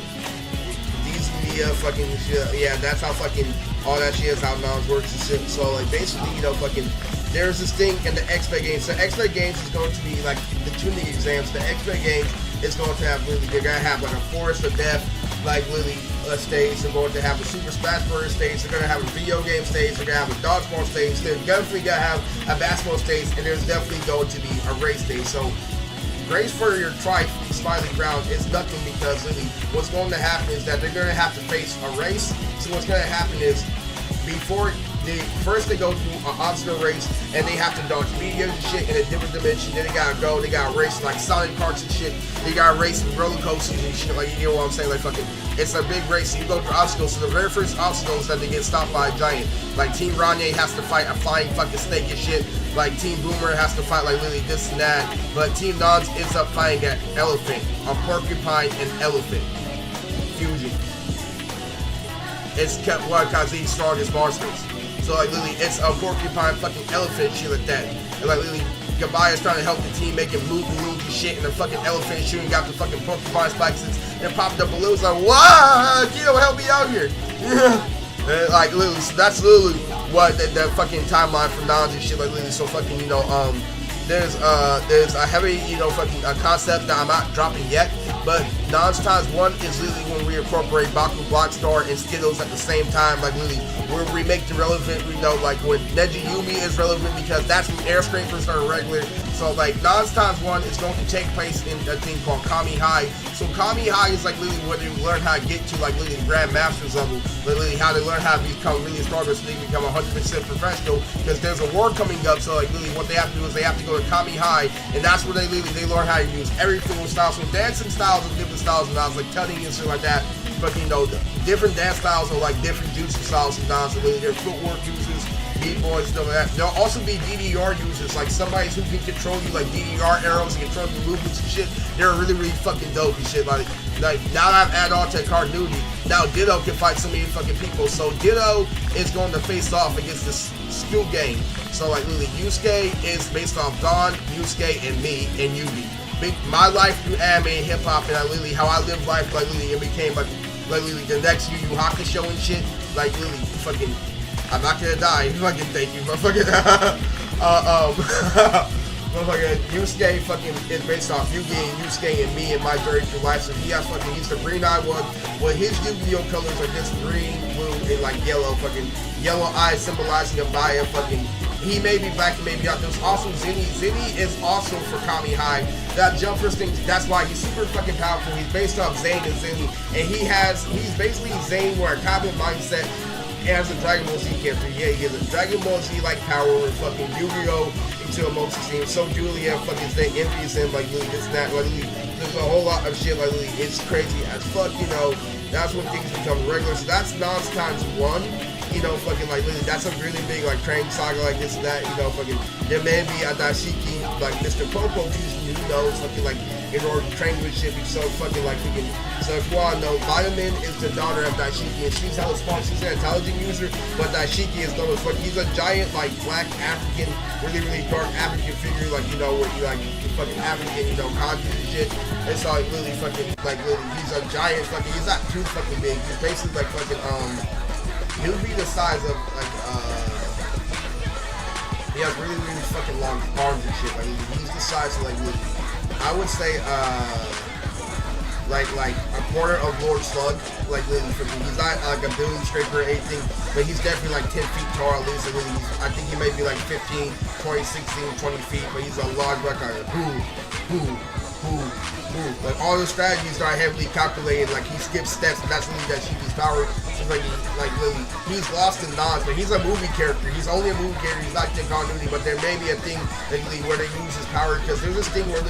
these Mia fucking shit, yeah, that's how fucking, all that shit is how Nonz works and shit. So like, basically, you know, fucking, there's this thing in the X-Men games. So X-Men games is going to be like the tuning exams. The X-Men games is going to have really, they're going to have like a Forest of Death, like really stage. They're going to have a Super Smash Bros. Stage. They're going to have a video game stage. They're going to have a dodgeball stage. They're definitely going to have a basketball stage, and there's definitely going to be a race stage. So race for your tribe, Smiling Ground, is nothing, because really what's going to happen is that they're going to have to face a race. So what's going to happen is, before they go through an obstacle race, and they have to dodge meteors and shit in a different dimension. Then they gotta race like Sonic parks and shit. They gotta race in roller coasters and shit, like, you know what I'm saying? Like, fucking, it's a big race. You go through obstacles. So the very first obstacle is that they get stopped by a giant. Like, Team Ranye has to fight a flying fucking snake and shit. Like, Team Boomer has to fight like literally this and that. But Team Nonz ends up fighting an elephant, a porcupine and elephant fusion. It's kept one of the strongest monsters. So like literally, it's a porcupine fucking elephant shit like that. And like literally, Gabaya's trying to help the team making movie shit, and the fucking elephant shooting out the fucking porcupine spikes, and they're popping up balloons like, what? Kiddo, help me out here. And like literally, so that's literally what the fucking timeline for Nonz and shit like literally. So fucking, you know, there's a heavy, you know, fucking a concept that I'm not dropping yet, but Nonz times 1 is literally when we incorporate Baku Blackstar and Skittles at the same time, like literally where we make the relevant, you know, like when Neji Yumi is relevant, because that's when air scrapers are regular. So like Nonz times 1 is going to take place in a thing called Kami High. So Kami High is like literally where they learn how to get to like literally the Grand Masters level, literally how they learn how to become really stronger, so they become 100% professional, because there's a war coming up. So like literally what they have to do is they have to go to Kami High, and that's where they learn how to use every single style. So dancing styles and different styles, and I was like cutting and shit like that. But you know, the different dance styles are like different jutsu styles and Nonz. So they're footwork users, B-boys, stuff like that. There'll also be DDR users, like somebody who can control you, like DDR arrows and control your movements and shit. They're really fucking dope and shit. Like now that I've added on to continuity, now Ditto can fight so many fucking people. So Ditto is going to face off against this skill game. So like literally, Yusuke is based off Gon, Yusuke, and me, and Yugi. My life through anime and hip hop, and literally how I live life, like literally it became like literally the next Yu Yu Hakusho and shit. Like literally, fucking, I'm not gonna die. Fucking thank you, motherfucking. Motherfucker, Yusuke fucking is based off Yugi and Yusuke and me and my journey through life. So he's the green eye one. Well, his Yu-Gi-Oh colors are just green, blue, and like yellow. Fucking yellow eyes symbolizing a Maya. Fucking, he may be black, he may be out. There's also Zenny. Zenny is also for Kami High. That Jumpers thing, that's why he's super fucking powerful. He's based off Zane and Zenny. And he's basically Zane where a combat mindset as a Dragon Ball Z character. Yeah, he has a Dragon Ball Z like power with fucking Yu-Gi-Oh! Into a multi-team. So Julia fucking Zane envies him, like really this and that. Like, there's a whole lot of shit, like really, it's crazy as fuck, you know. That's when things become regular. So that's Nonz times 1. You know, fucking like literally, that's a really big like train saga like this and that. You know, fucking there may be a Dashiki like Mr. Popo teaching you, know, something like in order to train with shit. So fucking like freaking. So if you all know, Vitamin is the daughter of Daishiki, and she's hella smart. She's an intelligent user, but Daishiki is known as fucking. He's a giant like black African, really dark African figure, like you know, where you like fucking African, you know, kanji and shit. It's like literally fucking like literally. He's a giant fucking. He's not too fucking big. He's basically like fucking he would be the size of like he has really fucking long arms and shit. Like he's the size of like I would say like a quarter of Lord Slug. Like literally he's not like a building scraper or anything, but he's definitely like 10 feet tall at least. And I think he may be like 15, 20, 16, 20 feet, but he's a large like like all the strategies are heavily calculated. Like he skips steps, and that's really that Shiki's power. So like literally, he's lost in Nonz, but he's a movie character. He's only a movie character. He's not in continuity. But there may be a thing where they use his power, because there's this thing where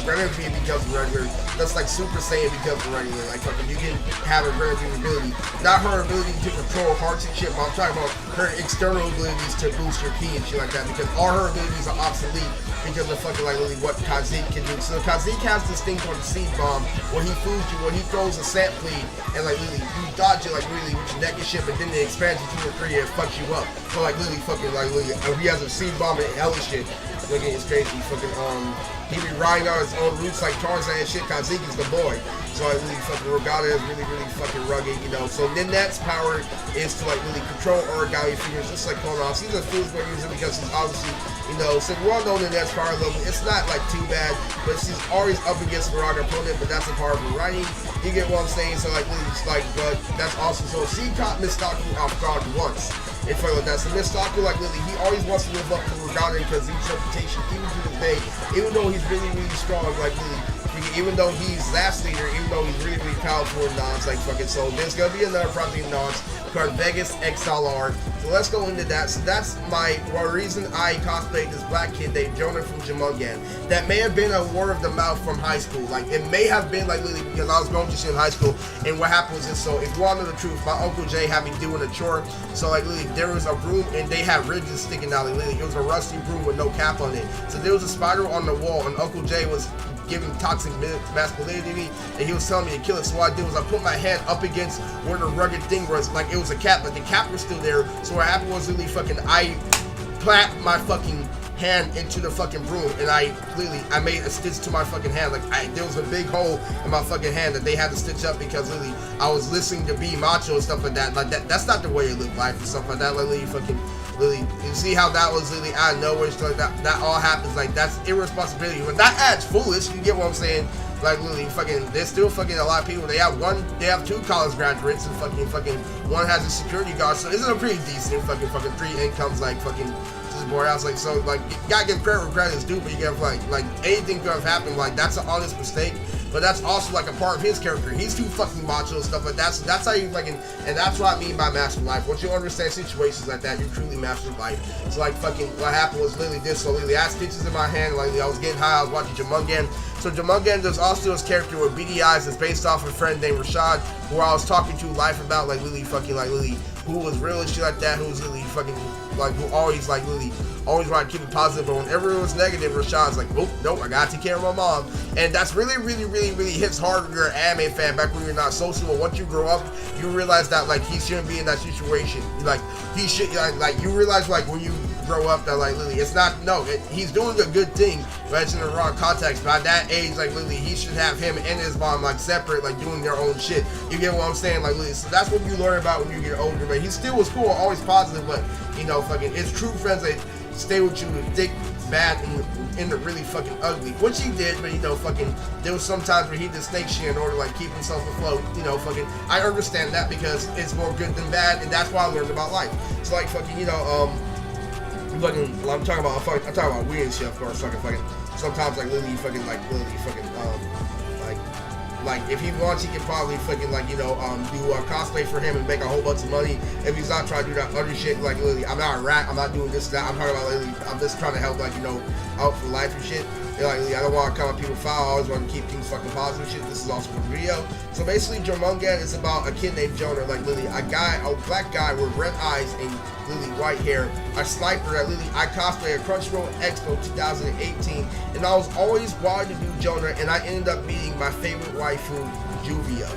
Grenadier becomes regular. That's like Super Saiyan becomes regular. Like fucking, you can have a Grenadier ability, not her ability to control hearts and shit. But I'm talking about her external abilities to boost your ki and shit like that. Because all her abilities are obsolete because of fucking like literally what Kazik can do. So Kazik has this thing called the seed bomb, where he fools you, where he throws a sand flea and like literally you dodge it like really with your neck and shit, but then it expands you 2 or 3 and it fucks you up. So like literally fucking like literally he has a seed bomb and hella shit. Look at it's crazy. Fucking he be riding on his own roots like Tarzan and shit. Kazik is the boy. So like really fucking Rogata is really fucking rugged, you know. So Ninet's power is to like really control origami figures, just like Konoha. He's a fool's gonna use it because he's obviously, you know, so we all know Ninet's power level. It's not like too bad, but she's always up against the wrong opponent. But that's a part of her writing. You get what I'm saying? So like really, just like, but that's awesome. So she caught Mistaku off guard once. In front of that, so Mistaku, like literally, he always wants to live up to Rogata because he's reputation, even to this day, even though he's really strong, like really, even though he's last leader, even though he's really powerful in Nonz, like fucking. So there's gonna be another property in Nonz called Vegas XLR. So let's go into that. So that's my reason I cosplayed this black kid named Jonah from Jamungan. That may have been a word of the mouth from high school. Like it may have been like literally because I was going to see in high school. And what happened was this. So if you want to know the truth, my Uncle Jay had me doing a chore. So like literally there was a broom and they had ridges sticking out. Like literally it was a rusty broom with no cap on it. So there was a spider on the wall and Uncle Jay was giving toxic masculinity and he was telling me to kill it. So what I did was I put my hand up against where the rugged thing was, like it was a cap, but the cap was still there. So what happened was literally fucking I clapped my fucking hand into the fucking broom and I made a stitch to my fucking hand. Like there was a big hole in my fucking hand that they had to stitch up because literally I was listening to Be Macho and stuff like that. Like that's not the way you live life and stuff like that. Like literally fucking you see how that was literally out of nowhere. So like that all happens. Like that's irresponsibility. But that ad's foolish. You get what I'm saying? Like literally fucking there's still fucking a lot of people. They have 2 college graduates and fucking one has a security guard. So isn't it pretty decent fucking 3 incomes like fucking just bored out. Like so like you gotta give credit where credit is due, but you gotta like anything could have happened. Like that's an honest mistake. But that's also like a part of his character. He's too fucking macho and stuff like that. So that's how you fucking, and that's what I mean by master life. Once you understand situations like that, you truly master life. So like fucking what happened was literally this. So literally I had stitches in my hand. Like I was getting high. I was watching Jamungan. So Jamungan, there's also this character with beady eyes that's based off a friend named Rashad, who I was talking to life about, like literally fucking like literally who was real and shit like that, who was literally fucking like who always like literally always want to keep it positive, but whenever it was negative, Rashad's like, oh nope, I gotta take care of my mom. And that's really hits hard when you're an anime fan back when you're not social. But once you grow up, you realize that like he shouldn't be in that situation. Like he should like you realize like when you grow up that like literally it's not he's doing a good thing, but it's in the wrong context. By that age, like literally he should have him and his mom like separate, like doing their own shit. You get what I'm saying? Like literally, so that's what you learn about when you get older. But he still was cool, always positive, but you know fucking it's true friends that stay with you with thick, bad, and the really fucking ugly. Which he did, but you know, fucking, there was some times where he did snake shit in order to like keep himself afloat. You know, fucking, I understand that because it's more good than bad, and that's why I learned about life. So like fucking, you know, fucking, I'm talking about weird shit, of course, fucking, sometimes like literally fucking, like if he wants, he can probably fucking like do a cosplay for him and make a whole bunch of money. If he's not trying to do that other shit, like literally, I'm not a rat, I'm not doing this, that. I'm talking about literally, I'm just trying to help out for life and shit. Like, I don't want to comment people foul. I always want to keep things fucking positive shit. This is also a video. So basically, Jumangan is about a kid named Jonah, like literally a black guy with red eyes and literally white hair, a sniper that literally I cosplayed at Crunchyroll Expo 2018, and I was always wanting to do Jonah, and I ended up meeting my favorite waifu, Juvia.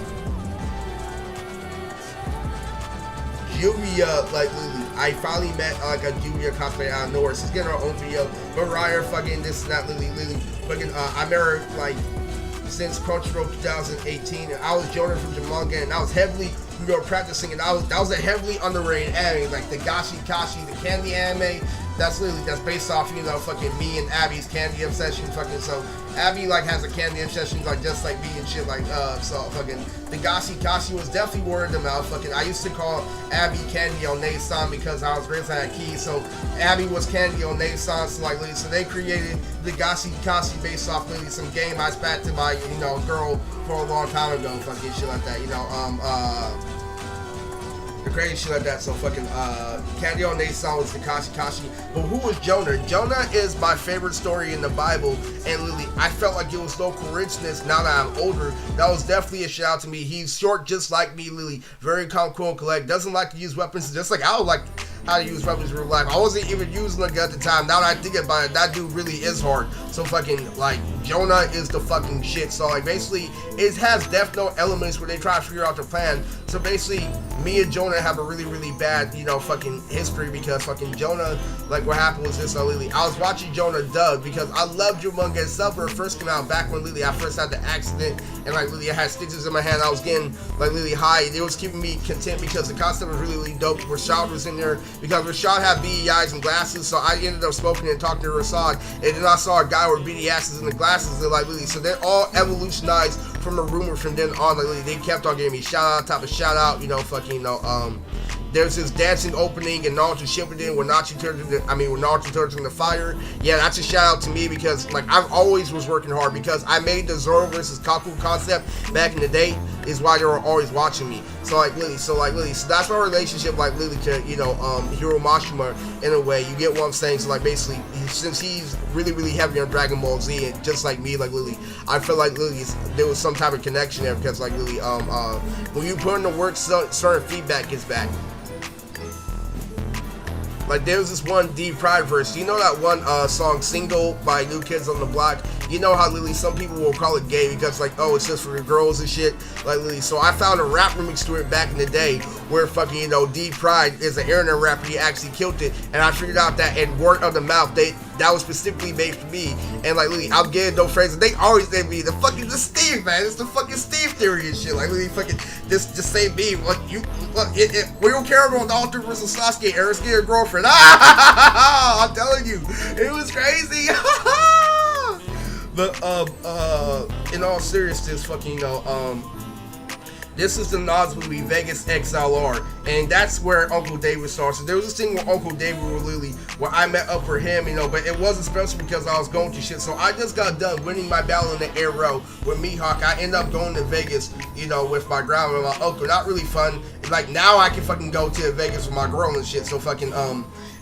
Like literally, I finally met like a Juvia cosplayer out of nowhere. She's getting her own video. Mariah, fucking this and that, literally, fucking. I met her like since Crunchyroll 2018, and I was Jonah from Jumangan, and I was heavily, practicing, and that was a heavily underrated anime, like the Gashi Kashi, the candy anime. That's based off, fucking me and Abby's candy obsession, fucking. So Abby like has a candy obsession, like just like me and shit, like so fucking the Gashi Kashi was definitely word of mouth. Fucking I used to call Abby Candy on Naysan because I was raised on that key, so Abby was Candy on Naysan. So like, so they created the Gashi Kashi based off literally some game I spat to my girl for a long time ago, fucking shit like that, the crazy shit like that. So fucking Candy on Naysan was the Kashi. But who was Jonah? Jonah is my favorite story in the Bible, and literally I felt like it was no coincidence now that I'm older. That was definitely a shout out to me. He's short just like me, literally very calm, cool, and collect, doesn't like to use weapons, just like I don't like how to use weapons in real life. I wasn't even using a gun at the time. Now that I think about it, that dude really is hard. So fucking like Jonah is the fucking shit. So like basically it has Death Note elements where they try to figure out their plan. So basically me and Jonah have a really bad fucking history, because fucking Jonah, like what happened was this. Lily, I was watching Jonah dub because I loved Jumangan stuff when it first came out, back when Lily I first had the accident and like Lily I had stitches in my hand. I was getting like really high. It was keeping me content because the concept was really dope. Rashad was in there because Rashad had beady eyes and glasses, so I ended up smoking and talking to Rashad, and then I saw a guy with beady asses and the glasses, and like Lily, so they all evolutionized from a rumor from then on. Like Lily, they kept on giving me shout out, top of shout out, there's this dancing opening and Nonz shit within when Nachi turns into fire. Yeah, that's a shout out to me because like I've always was working hard, because I made the Zoro versus Kaku concept back in the day, is why they were always watching me. So that's my relationship like Lily to Hiro Mashima in a way. You get what I'm saying? So like basically, since he's really heavy on Dragon Ball Z, and just like me, like Lily, I feel like Lily, there was some type of connection there, because like Lily, when you put in the work, certain feedback gets back. Like there's this one D Pride verse. You know that one song "Single" by New Kids on the Block? You know how literally some people will call it gay because like, oh, it's just for the girls and shit. Like literally, so I found a rap remix to it back in the day where fucking D Pride is an internet rapper. He actually killed it, and I figured out that in word of the mouth that was specifically made for me. And like literally, I'm getting those phrases. They always say me the Steve, man. It's the fucking Steve theory and shit. Like literally, fucking just say me. We don't care about Naruto versus Sasuke. Eric's getting a girlfriend. I'm telling you, it was crazy. But in all seriousness, fucking this is the Nonz movie, Vegas XLR, and that's where Uncle David starts. So there was this thing with Uncle David where I met up for him, but it wasn't special because I was going through shit. So I just got done winning my battle in the Arrow with Mihawk. I ended up going to Vegas, with my grandma and my uncle. Not really fun. Like now I can fucking go to Vegas with my girl and shit. So fucking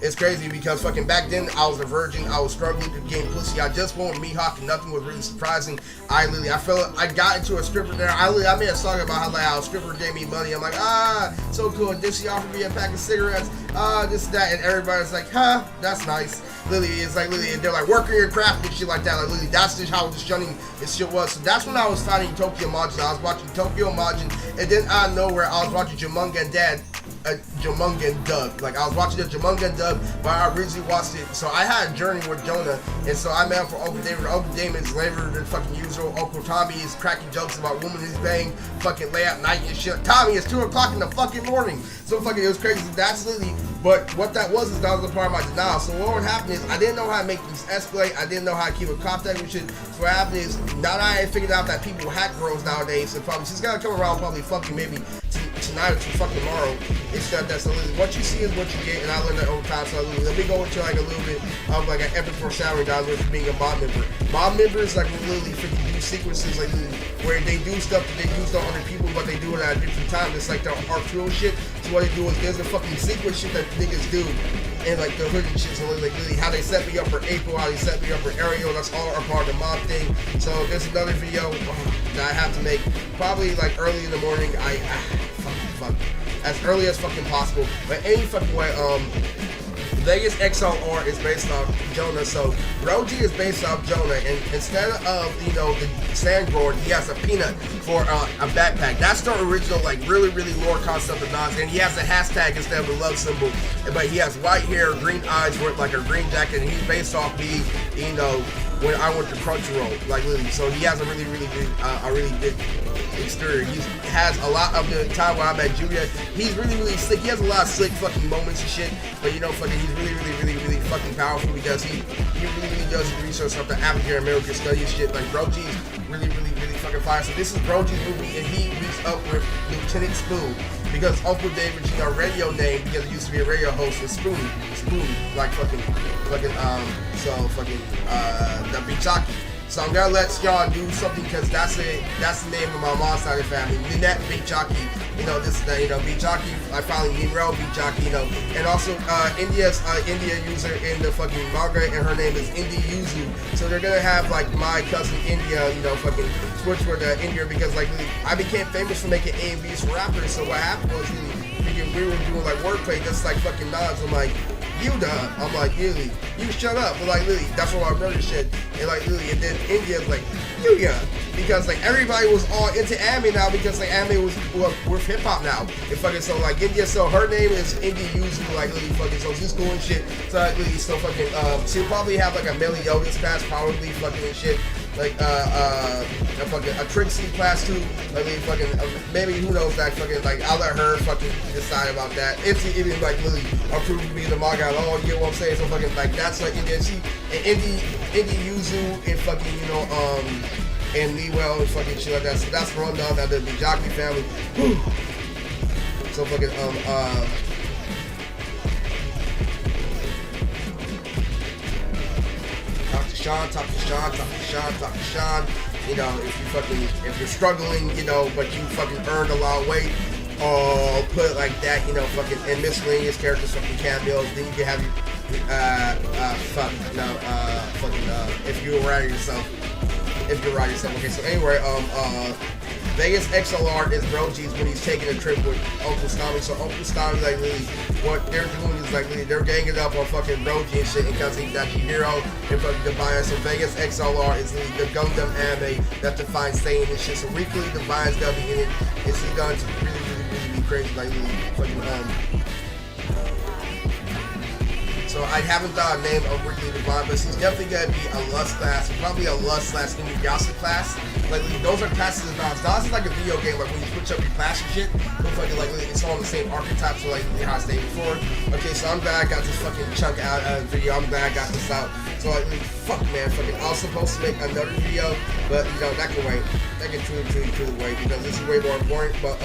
it's crazy because fucking back then I was a virgin. I was struggling to gain pussy. I just went with Mihawk and nothing was really surprising. I got into a stripper there. I made a song about how like how a stripper gave me money. I'm like, so cool. Then she offered me a pack of cigarettes. This that, and everybody's like, that's nice. Lily is like Lily, and they're like working your craft and shit like that. Like Lily, that's just how shunning this shit was. So that's when I was finding Tokyo Majin. I was watching Tokyo Majin, and then out of nowhere I was watching Jumangan Dad. Jumangan dub. Like I was watching the Jumangan dub, but I originally watched it. So I had a journey with Jonah, and so I met him for Uncle David. Uncle David is later than fucking usual. Uncle Tommy is cracking jokes about women he's banging, fucking lay at night and shit. Tommy, it's 2 o'clock in the fucking morning. So fucking it was crazy. That's literally. But what that was is that was a part of my denial. So what would happen is I didn't know how to make things escalate. I didn't know how to keep in contact with shit. So what happened is now that I figured out that people hack girls nowadays, so probably she's gonna come around probably fucking maybe tonight or fucking tomorrow. It's not that. So what you see is what you get, and I learned that over time. So let me go into like a little bit of like an epic foreshadowing down with being a mob member. Mob member is like literally freaking do sequences like where they do stuff that they use on other people, but they do it at a different time. It's like the Arturo shit. So what they do is there's a fucking sequence shit that niggas do, and like the hood and shit. So like really how they set me up for April, how they set me up for Ariel. That's all a part of the mob thing. So there's another video that I have to make probably like early in the morning. Fuck, as early as fucking possible. But any fucking way, Vegas XLR is based off Jonah, so Roji is based off Jonah, and instead of, you know, the sandboard, he has a peanut for a backpack. That's the original, like, really lore concept of Nonz, and he has a hashtag instead of a love symbol, but he has white hair, green eyes, with like a green jacket, and he's based off me, you know, when I went to Crunchyroll, like literally. So he has a really good exterior. He has a lot of the time when I met Julia. He's really slick. He has a lot of slick fucking moments and shit. But you know, fucking, he's really fucking powerful because he really does his research on the African American studies shit. Like Brogy's really fucking fire. So this is Brogy's movie, and he meets up with Lieutenant Spoon because Uncle David's, you know, radio name, because he used to be a radio host, was Spoon, like fucking the Bichaki. So I'm gonna let y'all do something because that's the name of my mom's side of the family. Ninette Bichaki. You know, this is the, you know, Bichaki. I finally Nero Bichaki, you know. And also India's India user in the fucking manga, and her name is Indy Yuzu. So they're gonna have like my cousin India, you know, fucking switch for the India because like I became famous for making A&Bs for rappers. So what happened was we were doing like wordplay just like fucking Nonz. I'm like, you done. I'm like, really? You shut up. But like, really, that's what my brother said. And like, really, and then India's like, you yeah. Because like everybody was all into anime now because like anime was with hip hop now. And fucking so like India, so her name is Indy Yuzu, like really fucking, so she's cool and shit. So like really, so fucking she'll probably have like a Meliodas class, probably fucking and shit. Like a Trixie class too, like fucking maybe who knows that fucking, like I'll let her fucking decide about that. If she even like really approved me the manga, oh you know what I'm saying? So fucking like that's like India, Indy Yuzu and fucking, you know, and Newell and fucking shit like that. So that's rundown of the Bijaki family. Whew. So fucking talk to Sean. You know, if you're struggling, you know, but you fucking earned a lot of weight, or put it like that, you know, fucking, and miscellaneous characters, fucking cameos, then you can have if you write yourself. Okay, so anyway, Vegas XLR is Brogy's when he's taking a trip with Uncle Stommy. So Uncle Stommy, like really, what they're doing is like really, they're ganging up on fucking Brogy and shit, and because he's actually hero and fucking Defiance. So Vegas XLR is really the Gundam anime that defines Saiyan and shit. So weekly Defiance gonna be in it. It's done to really be crazy, like really fucking So I haven't got a name of Weekly Divine, but he's definitely gonna be a Lust class, probably a Lust / Inuyasha class. Like those are classes of Nonz. Nonz is like a video game, like when you switch up your class and shit. Like it's all the same archetypes, so like how I stated before. Okay, so I'm glad I got this fucking chunk out of the video. I'm glad I got this out. So like, fuck man, fucking I was supposed to make another video, but you know that can wait. That can truly wait because this is way more important. But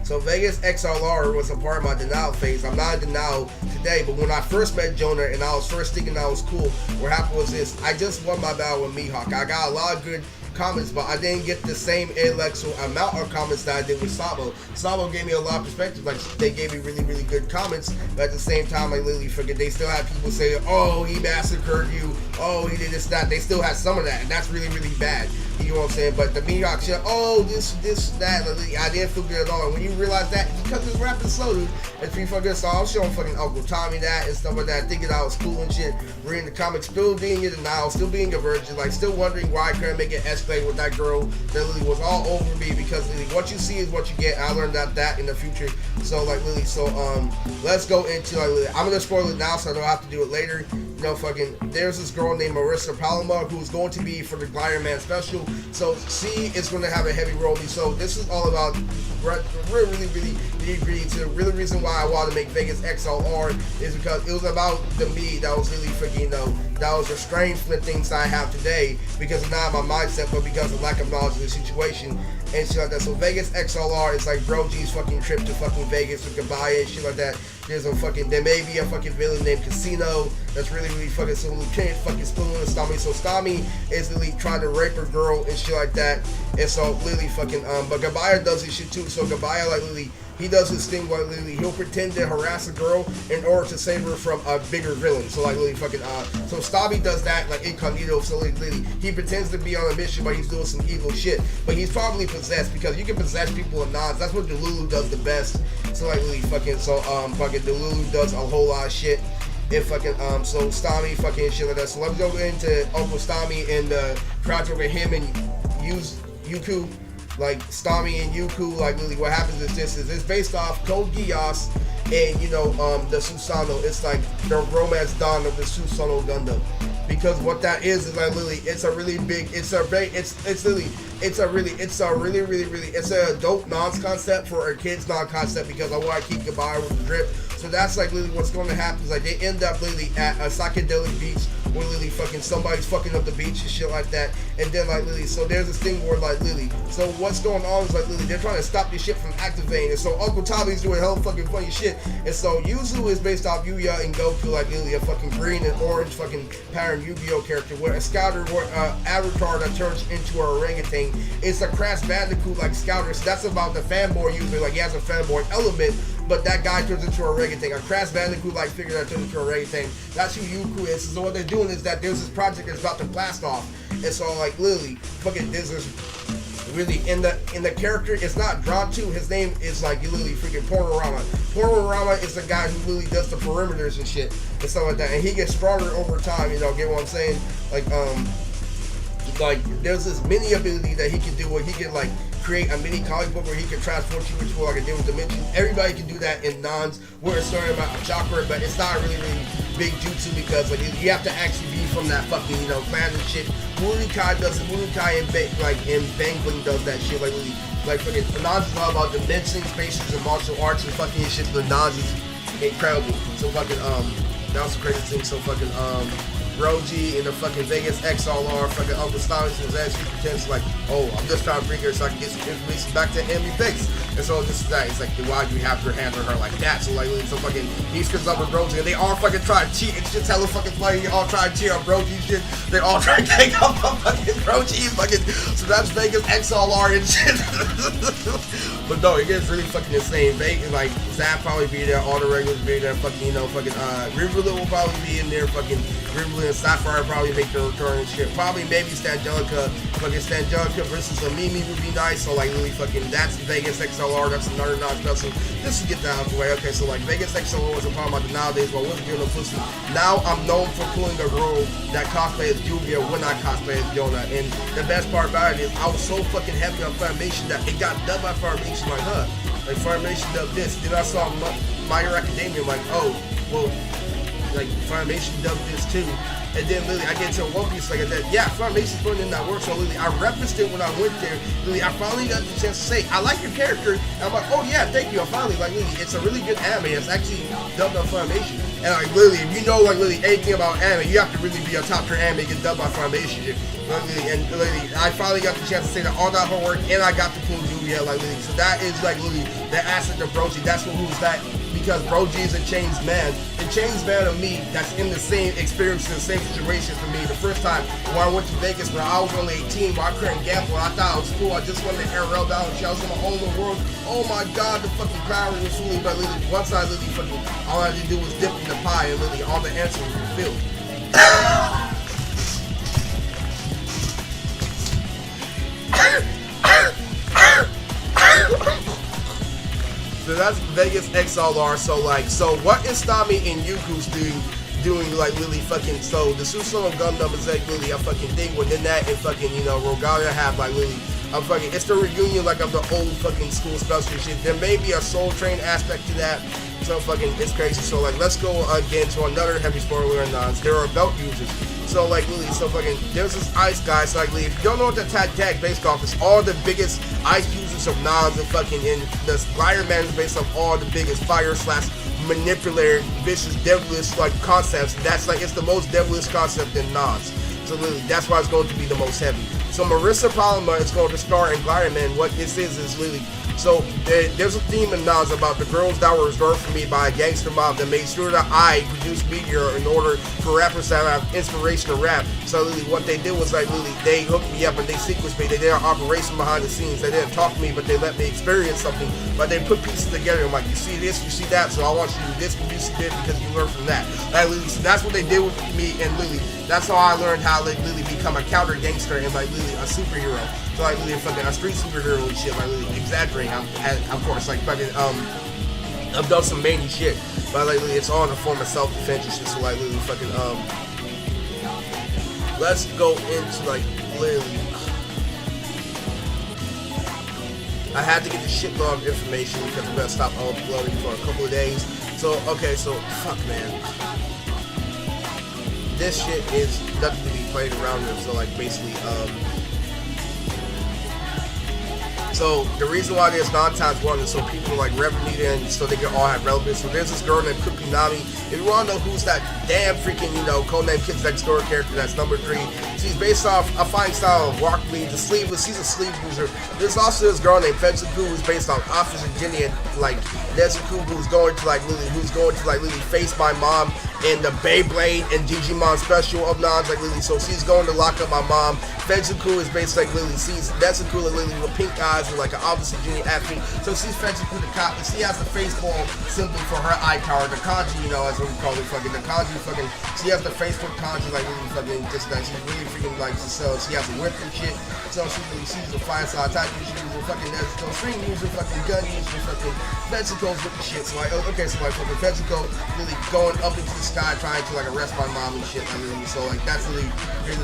so Vegas XLR was a part of my denial phase. I'm not in denial today, but when I first met Jonah and I was first thinking I was cool, what happened was this: I just won my battle with Mihawk. I got a lot of good comments, but I didn't get the same intellectual amount of comments that I did with Sabo. Sabo gave me a lot of perspective. Like they gave me really good comments, but at the same time, I literally forget. They still had people say, "Oh, he massacred you. Oh, he did this, that." They still had some of that, and that's really bad. You know what I'm saying? But the Mihawk shit, oh, this, that, I didn't feel good at all. And when you realize that, because this rap is slow, dude, it's pretty fucking so I was showing fucking Uncle Tommy that and stuff like that, thinking I was cool and shit, reading the comics, still being in denial, still being a virgin, like still wondering why I couldn't make an escalate with that girl that literally was all over me, because literally what you see is what you get. I learned that in the future. So like literally, so let's go into like literally, I'm gonna spoil it now so I don't have to do it later. You know, fucking, there's this girl named Marissa Paloma who's going to be for the Glider Man special. So she is going to have a heavy role. So this is all about really nitty-gritty. To the real reason why I wanted to make Vegas XLR is because it was about the me that was really freaking, you know, that was restrained from the things I have today because of not my mindset, but because of lack of knowledge of the situation and shit like that. So Vegas XLR is like Bro G's fucking trip to fucking Vegas with Kabaya and shit like that. There's a fucking, there may be a fucking villain named Casino that's really fucking so Lieutenant fucking Spoon and Stami. So Stami is literally trying to rape her girl and shit like that. And so literally fucking but Gabaya does his shit too. So Gabaya like literally, he does his thing where literally he'll pretend to harass a girl in order to save her from a bigger villain. So like literally fucking so Stabby does that like incognito. So like literally he pretends to be on a mission, but he's doing some evil shit. But he's probably possessed because you can possess people in Nonz. That's what Delulu does the best. So like literally fucking fucking Delulu does a whole lot of shit. If fucking so Stami fucking shit like that. So let's go into Uncle Stami and the project with him and use Yuku. Like Stami and Yuku, like literally what happens is this is it's based off Code Geass and you know the Susanoo. It's like the romance dawn of the Susanoo Gundam. Because what that is like literally it's a really big it's a dope Nonz concept for a kids Nonz concept because I want to keep Gabaya with the drip. So that's like literally what's going to happen is like they end up literally at a psychedelic beach where literally fucking somebody's fucking up the beach and shit like that. And then like literally, so there's this thing where like literally, so what's going on is like literally they're trying to stop this shit from activating. And so Uncle Tommy's doing hella fucking funny shit. And so Yuzu is based off Yuya and Goku, like literally a fucking green and orange fucking pattern Yu-Gi-Oh character where a scouter or avatar that turns into a orangutan. It's a Crash Bandicoot like scouter. So that's about the fanboy user, like he has a fanboy element. But that guy turns into a orangutan. A Crash Bandicoot like figure that turns into a orangutan. That's who Yuku is. So what they're doing is that there's this project that's about to blast off. And so like literally fucking there's this really in the character it's not drawn to. His name is like literally freaking Pornorama. Pornorama is the guy who really does the perimeters and shit and stuff like that. And he gets stronger over time, you know, get what I'm saying? Like there's this mini ability that he can do where he can like create a mini comic book where he can transport you into like a different dimension. Everybody can do that in Nonz where it's starting about a chakra, but it's not really big jutsu because like you have to actually be from that fucking, you know, clan and shit. Murukai does it. Murukai and Bangling does that shit like really like fucking Nonz is all about dimensions, spaces, and martial arts and fucking shit. The Nonz is incredible. So fucking that was the crazy thing. So fucking Roji in the fucking Vegas XLR, fucking Uncle Styles was actually pretends like, oh, I'm just trying to bring her so I can get some information back to Emmy Fix. And so this is that. It's like, why do you have your hand on her like that? So like, so fucking he comes up with Roji and they all fucking try to cheat. It's just hella fucking funny. They all try to cheat on Roji shit. They all try to gang up on fucking Roji. Fucking so that's Vegas XLR and shit. But no, it gets really fucking insane. Vegas like Zap probably be there. All the regulars be there. Fucking you know fucking Riverlit will probably be in there. Fucking Riverlit and Sapphire probably make their return and shit. Probably maybe Stangelica. Fucking Stangelica versus a Mimi would be nice. So like really fucking that's Vegas XLR. That's another Nonz special. Just to get that out of the way. Okay, so like Vegas XLR was a problem about the nowadays, but I wasn't giving no pussy. Now I'm known for pulling a role that cosplay as Yu-Gi-Oh when I cosplay as Yona. And the best part about it is I was so fucking heavy on Funimation that it got dubbed by Funimation like, huh? Like Funimation dubbed this. Then I saw My Hero Academia like, oh, well, like Funimation dubbed this too. And then literally I get to One Piece like that. Yeah, Funimation putting in that work. So literally I referenced it when I went there. Literally I finally got the chance to say, I like your character. And I'm like, oh yeah, thank you. I finally like literally, it's a really good anime. It's actually dubbed on Funimation. And like literally, if you know like literally anything about anime, you have to really be a top tier anime get dubbed by Funimation. Literally, and literally, I finally got the chance to say that all that hard work, and I got to pull Yu-Gi-Oh like literally. So that is like literally the aspect of Broji. That's what who's that. Because Broji is a changed man. The changed man of me that's in the same experience, in the same situation for me. The first time when I went to Vegas when I was only 18, where I couldn't gamble, I thought it was cool. I just wanted to air down and I was in my own little world. Oh my god, the fucking power was fully, but literally once I literally fucking, all I had to do was dip in the pie and literally all the answers were fulfilled. So that's Vegas XLR. So what is Stami and Yuku's doing like really fucking, so the Susanoo Gundam is like really a fucking thing within that, and fucking, you know, Rogalia have like really a fucking, it's the reunion like of the old fucking school special shit. There may be a Soul Train aspect to that. So fucking, it's crazy. So like, let's go again to another heavy spoiler in Nonz. There are belt users. So like really, so fucking, there's this ice guy. So like, if you don't know what the tag based off, it's all the biggest ice users of Nonz, and fucking, and the Glider Man is based off all the biggest fire / manipulator, vicious, devilish like concepts. That's like, it's the most devilish concept in Nonz. So literally, that's why it's going to be the most heavy. So Marissa Palmer is going to star in Glider Man. What this is literally So there's a theme in Nonz about the girls that were reserved for me by a gangster mob that made sure that I produced media in order for rappers that have inspiration to rap. So literally what they did was like literally they hooked me up and they sequenced me. They did an operation behind the scenes. They didn't talk to me, but they let me experience something. But they put pieces together. I'm like, you see this, you see that, so I want you to do this, but you see this because you learned from that. Like, literally, so that's what they did with me, and literally that's how I learned how to literally become a counter gangster and like literally a superhero. So like literally fucking a street superhero and shit. Like literally exaggerating. Of course, like fucking I've done some many shit, but like literally it's all in the form of self-defense and shit. So like literally fucking let's go into like literally. I had to get the shitload of information because I'm gonna stop uploading for a couple of days. So okay, so fuck man. This shit is nothing to be played around with. So like basically so the reason why there's non-times 1 is so people like revenue in so they can all have relevance. So there's this girl named Cookie Nami. If you wanna know who's that damn freaking, you know, codename Kids Next Door character that's number 3. She's based off a fine style of rock lee, the sleeveless, she's a sleeve user. There's also this girl named Fetsuku who's based on Officer Ginny and like Nezuku who's going to like literally face my mom in the Beyblade and Digimon special of Nonz like Lily. So she's going to lock up my mom. Fetsuku is based like Lily. She's Nezuku like Lily with pink eyes and like an Officer Ginny athlete. So she's Fetsuku the cop, and she has the baseball symbol for her eye tower, the kanji, you know, as we call it, fucking the kanji, fucking. She has the Facebook kanji like really fucking just that. She's really freaking like so. She has a whip and shit. So she's a fire side type. She's a fucking Nezuko string user, fucking gun user, fucking Fetsuko's with the shit. So like okay, so like fucking Fetsuko really going up into the sky trying to like arrest my mom and shit. I mean, so like that's really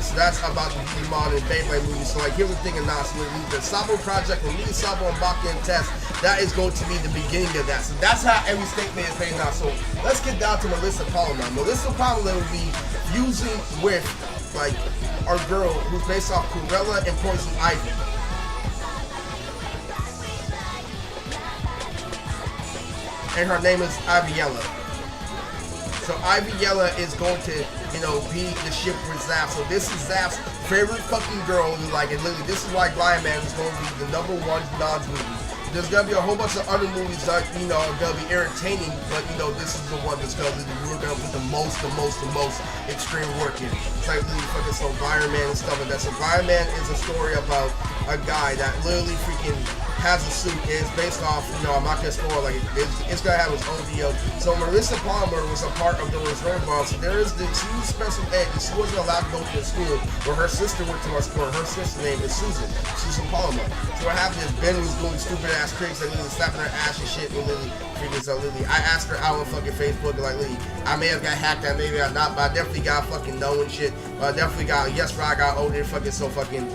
so that's about the Digimon and Beyblade movie. So like here's the thing in Nonz, the Sabo project with me, Sabo and Baka and Test, that is going to be the beginning of that. So that's how every statement is made now. So let's get down to Melissa Palmer. Melissa Palmer will be using with like our girl who's based off Cruella and Poison Ivy. And her name is Iviella. So Iviella is going to, you know, be the ship with Zap. So this is Zap's favorite fucking girl. Like, and literally, this is why Lion Man is going to be the #1 Nonz movie. There's gonna be a whole bunch of other movies that, you know, are gonna be entertaining, but you know, this is the one that's gonna we're gonna put the most extreme work in. It's like literally fucking so Iron Man and stuff like that. So Iron Man is a story about a guy that literally freaking has a suit. It's based off, you know, I'm not gonna spoil, like it's gonna have its own deal. So Melissa Palmer was a part of the reserve bomb. So there is the she was special ed. She wasn't allowed to go to a school where her sister went to our school. Her sister's name is Susan Palmer. So what happened is Ben was doing stupid ass tricks like literally slapping her ass and shit. And literally freaking so literally I asked her out on fucking Facebook and like literally I may have got hacked, I maybe I not, but I definitely got fucking knowing shit. But I definitely got yes, I got older fucking so fucking.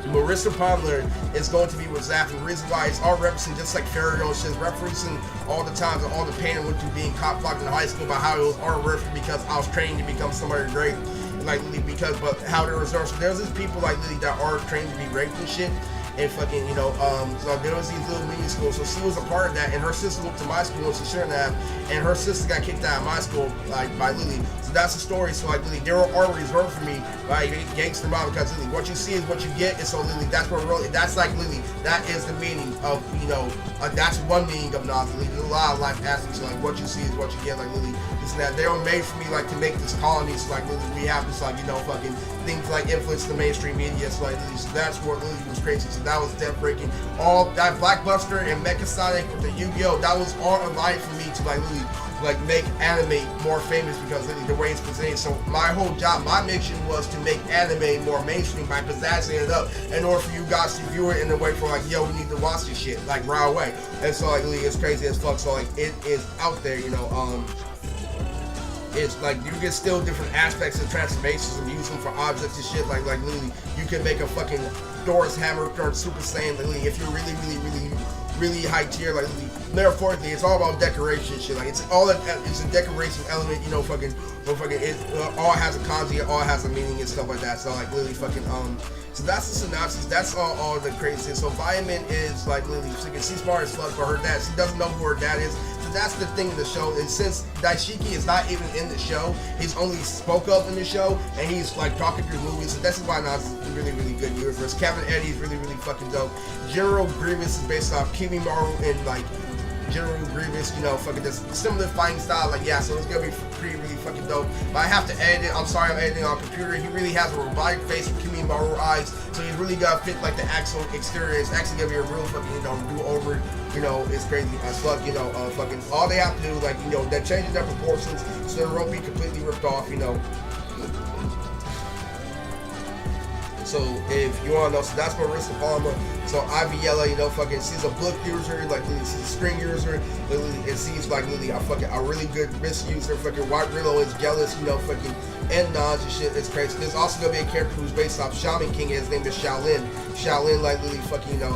Marissa Palmer is going to be with Zap, and the reason why it's all referencing just like Farago, she's referencing all the times and all the pain I went through being cop blocked in high school, about how it was all worth it because I was trained to become somebody great, like because but how there was there's these people like Lily that are trained to be raped and shit. And fucking, you know, so there was these little mini schools, so she was a part of that, and her sister went to my school, and she shouldn't have, and her sister got kicked out of my school, like, by Lily. So that's the story. So like Lily, they were already reserved for me by gangster mob because Lily, what you see is what you get, and so Lily, that's what really, that's like Lily, that is the meaning of, you know, that's one meaning of Nonz. Lily, there's a lot of life aspects, so like what you see is what you get, like Lily, this and that. They were made for me like to make this colony, so like Lily, we have this like, you know, fucking things like influence the mainstream media, so like Lily, so that's what Lily was crazy. So that was death breaking. All that Blackbuster and Mecha Sonic with the Yu-Gi-Oh, that was all aligned for me to like Lily, like make anime more famous because the way it's presented. So my whole job, my mission was to make anime more mainstream by pizzazzing it up in order for you guys to view it in a way for like, yo, we need to watch this shit like right away. And so like it's crazy as fuck. So like it is out there, you know. It's like you get still different aspects of transformations and use them for objects and shit. Like literally, you can make a fucking Doris Hammer or Super Saiyan. Like, literally, if you're really high tier, like metaphorically, it's all about decoration and shit. Like it's a decoration element, you know. Fucking it all has a kanji, it all has a meaning and stuff like that. So like literally fucking So that's the synopsis. That's all the crazy. So Vitamin is like literally she's smart as fuck, but her dad, she doesn't know who her dad is. So that's the thing in the show. And since Daishiki is not even in the show, he's only spoke of in the show, and he's like talking through movies. So that's why Nonz is a really, really good universe. Captain Eddie is really, really fucking dope. General Grievous is based off Kimimaro and like General Grievous, you know, fucking this similar fighting style. Like, yeah, so it's gonna be pretty, really fucking dope. But I have to edit it. I'm sorry, I'm editing on computer. He really has a robotic face with Kimimaro eyes, so he's really gotta fit like the actual exterior. It's actually gonna be a real fucking, you know, do over. You know, it's crazy as fuck. You know, fucking all they have to do, like, you know, they're changing their proportions so the rope be completely ripped off. You know. So if you want to know, so that's Marissa Palmer. So Iviella, you know, fucking, she's a book user, like she's a string user, and she's like literally a really good wrist user. Fucking White Willow is jealous, you know, fucking, and Nonz and shit. It's crazy. There's also gonna be a character who's based off Shaman King, and his name is Shaolin. Shaolin, like literally fucking, you know,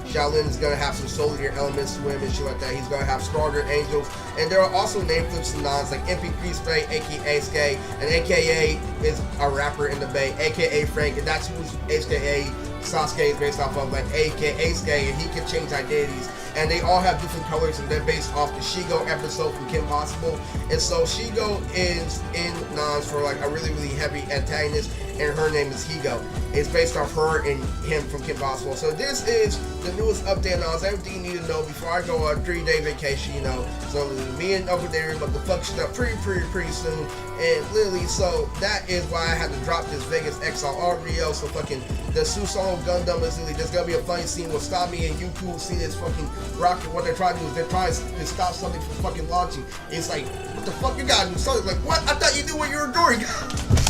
Shaolin is gonna have some solar elements to him and shit like that. He's gonna have stronger angels, and there are also name flips to Nonz, like MP Priest Bay, aka Skay, and aka is a rapper in the Bay, aka Frank, and that's who's aka Sasuke is based off of, like aka Skay, and he can change identities. And they all have different colors, and they're based off the Shigo episode from Kim Possible. And so Shigo is in Nonz for like a really, really heavy antagonist, and her name is Higo. It's based off her and him from Kim Possible. So this is the newest update on Nonz, everything you need to know before I go on a 3-day vacation, you know. So me and Uncle Darren about to fuck shit up pretty soon. And literally, so that is why I had to drop this Vegas XLR video. So fucking the Susanoo Gundam is literally, there's gonna be a funny scene with Stami and Yuku see this fucking rocket. What they're trying to do is they're trying to stop something from fucking launching. It's like, what the fuck you gotta do something? Like, what? I thought you knew what you were doing.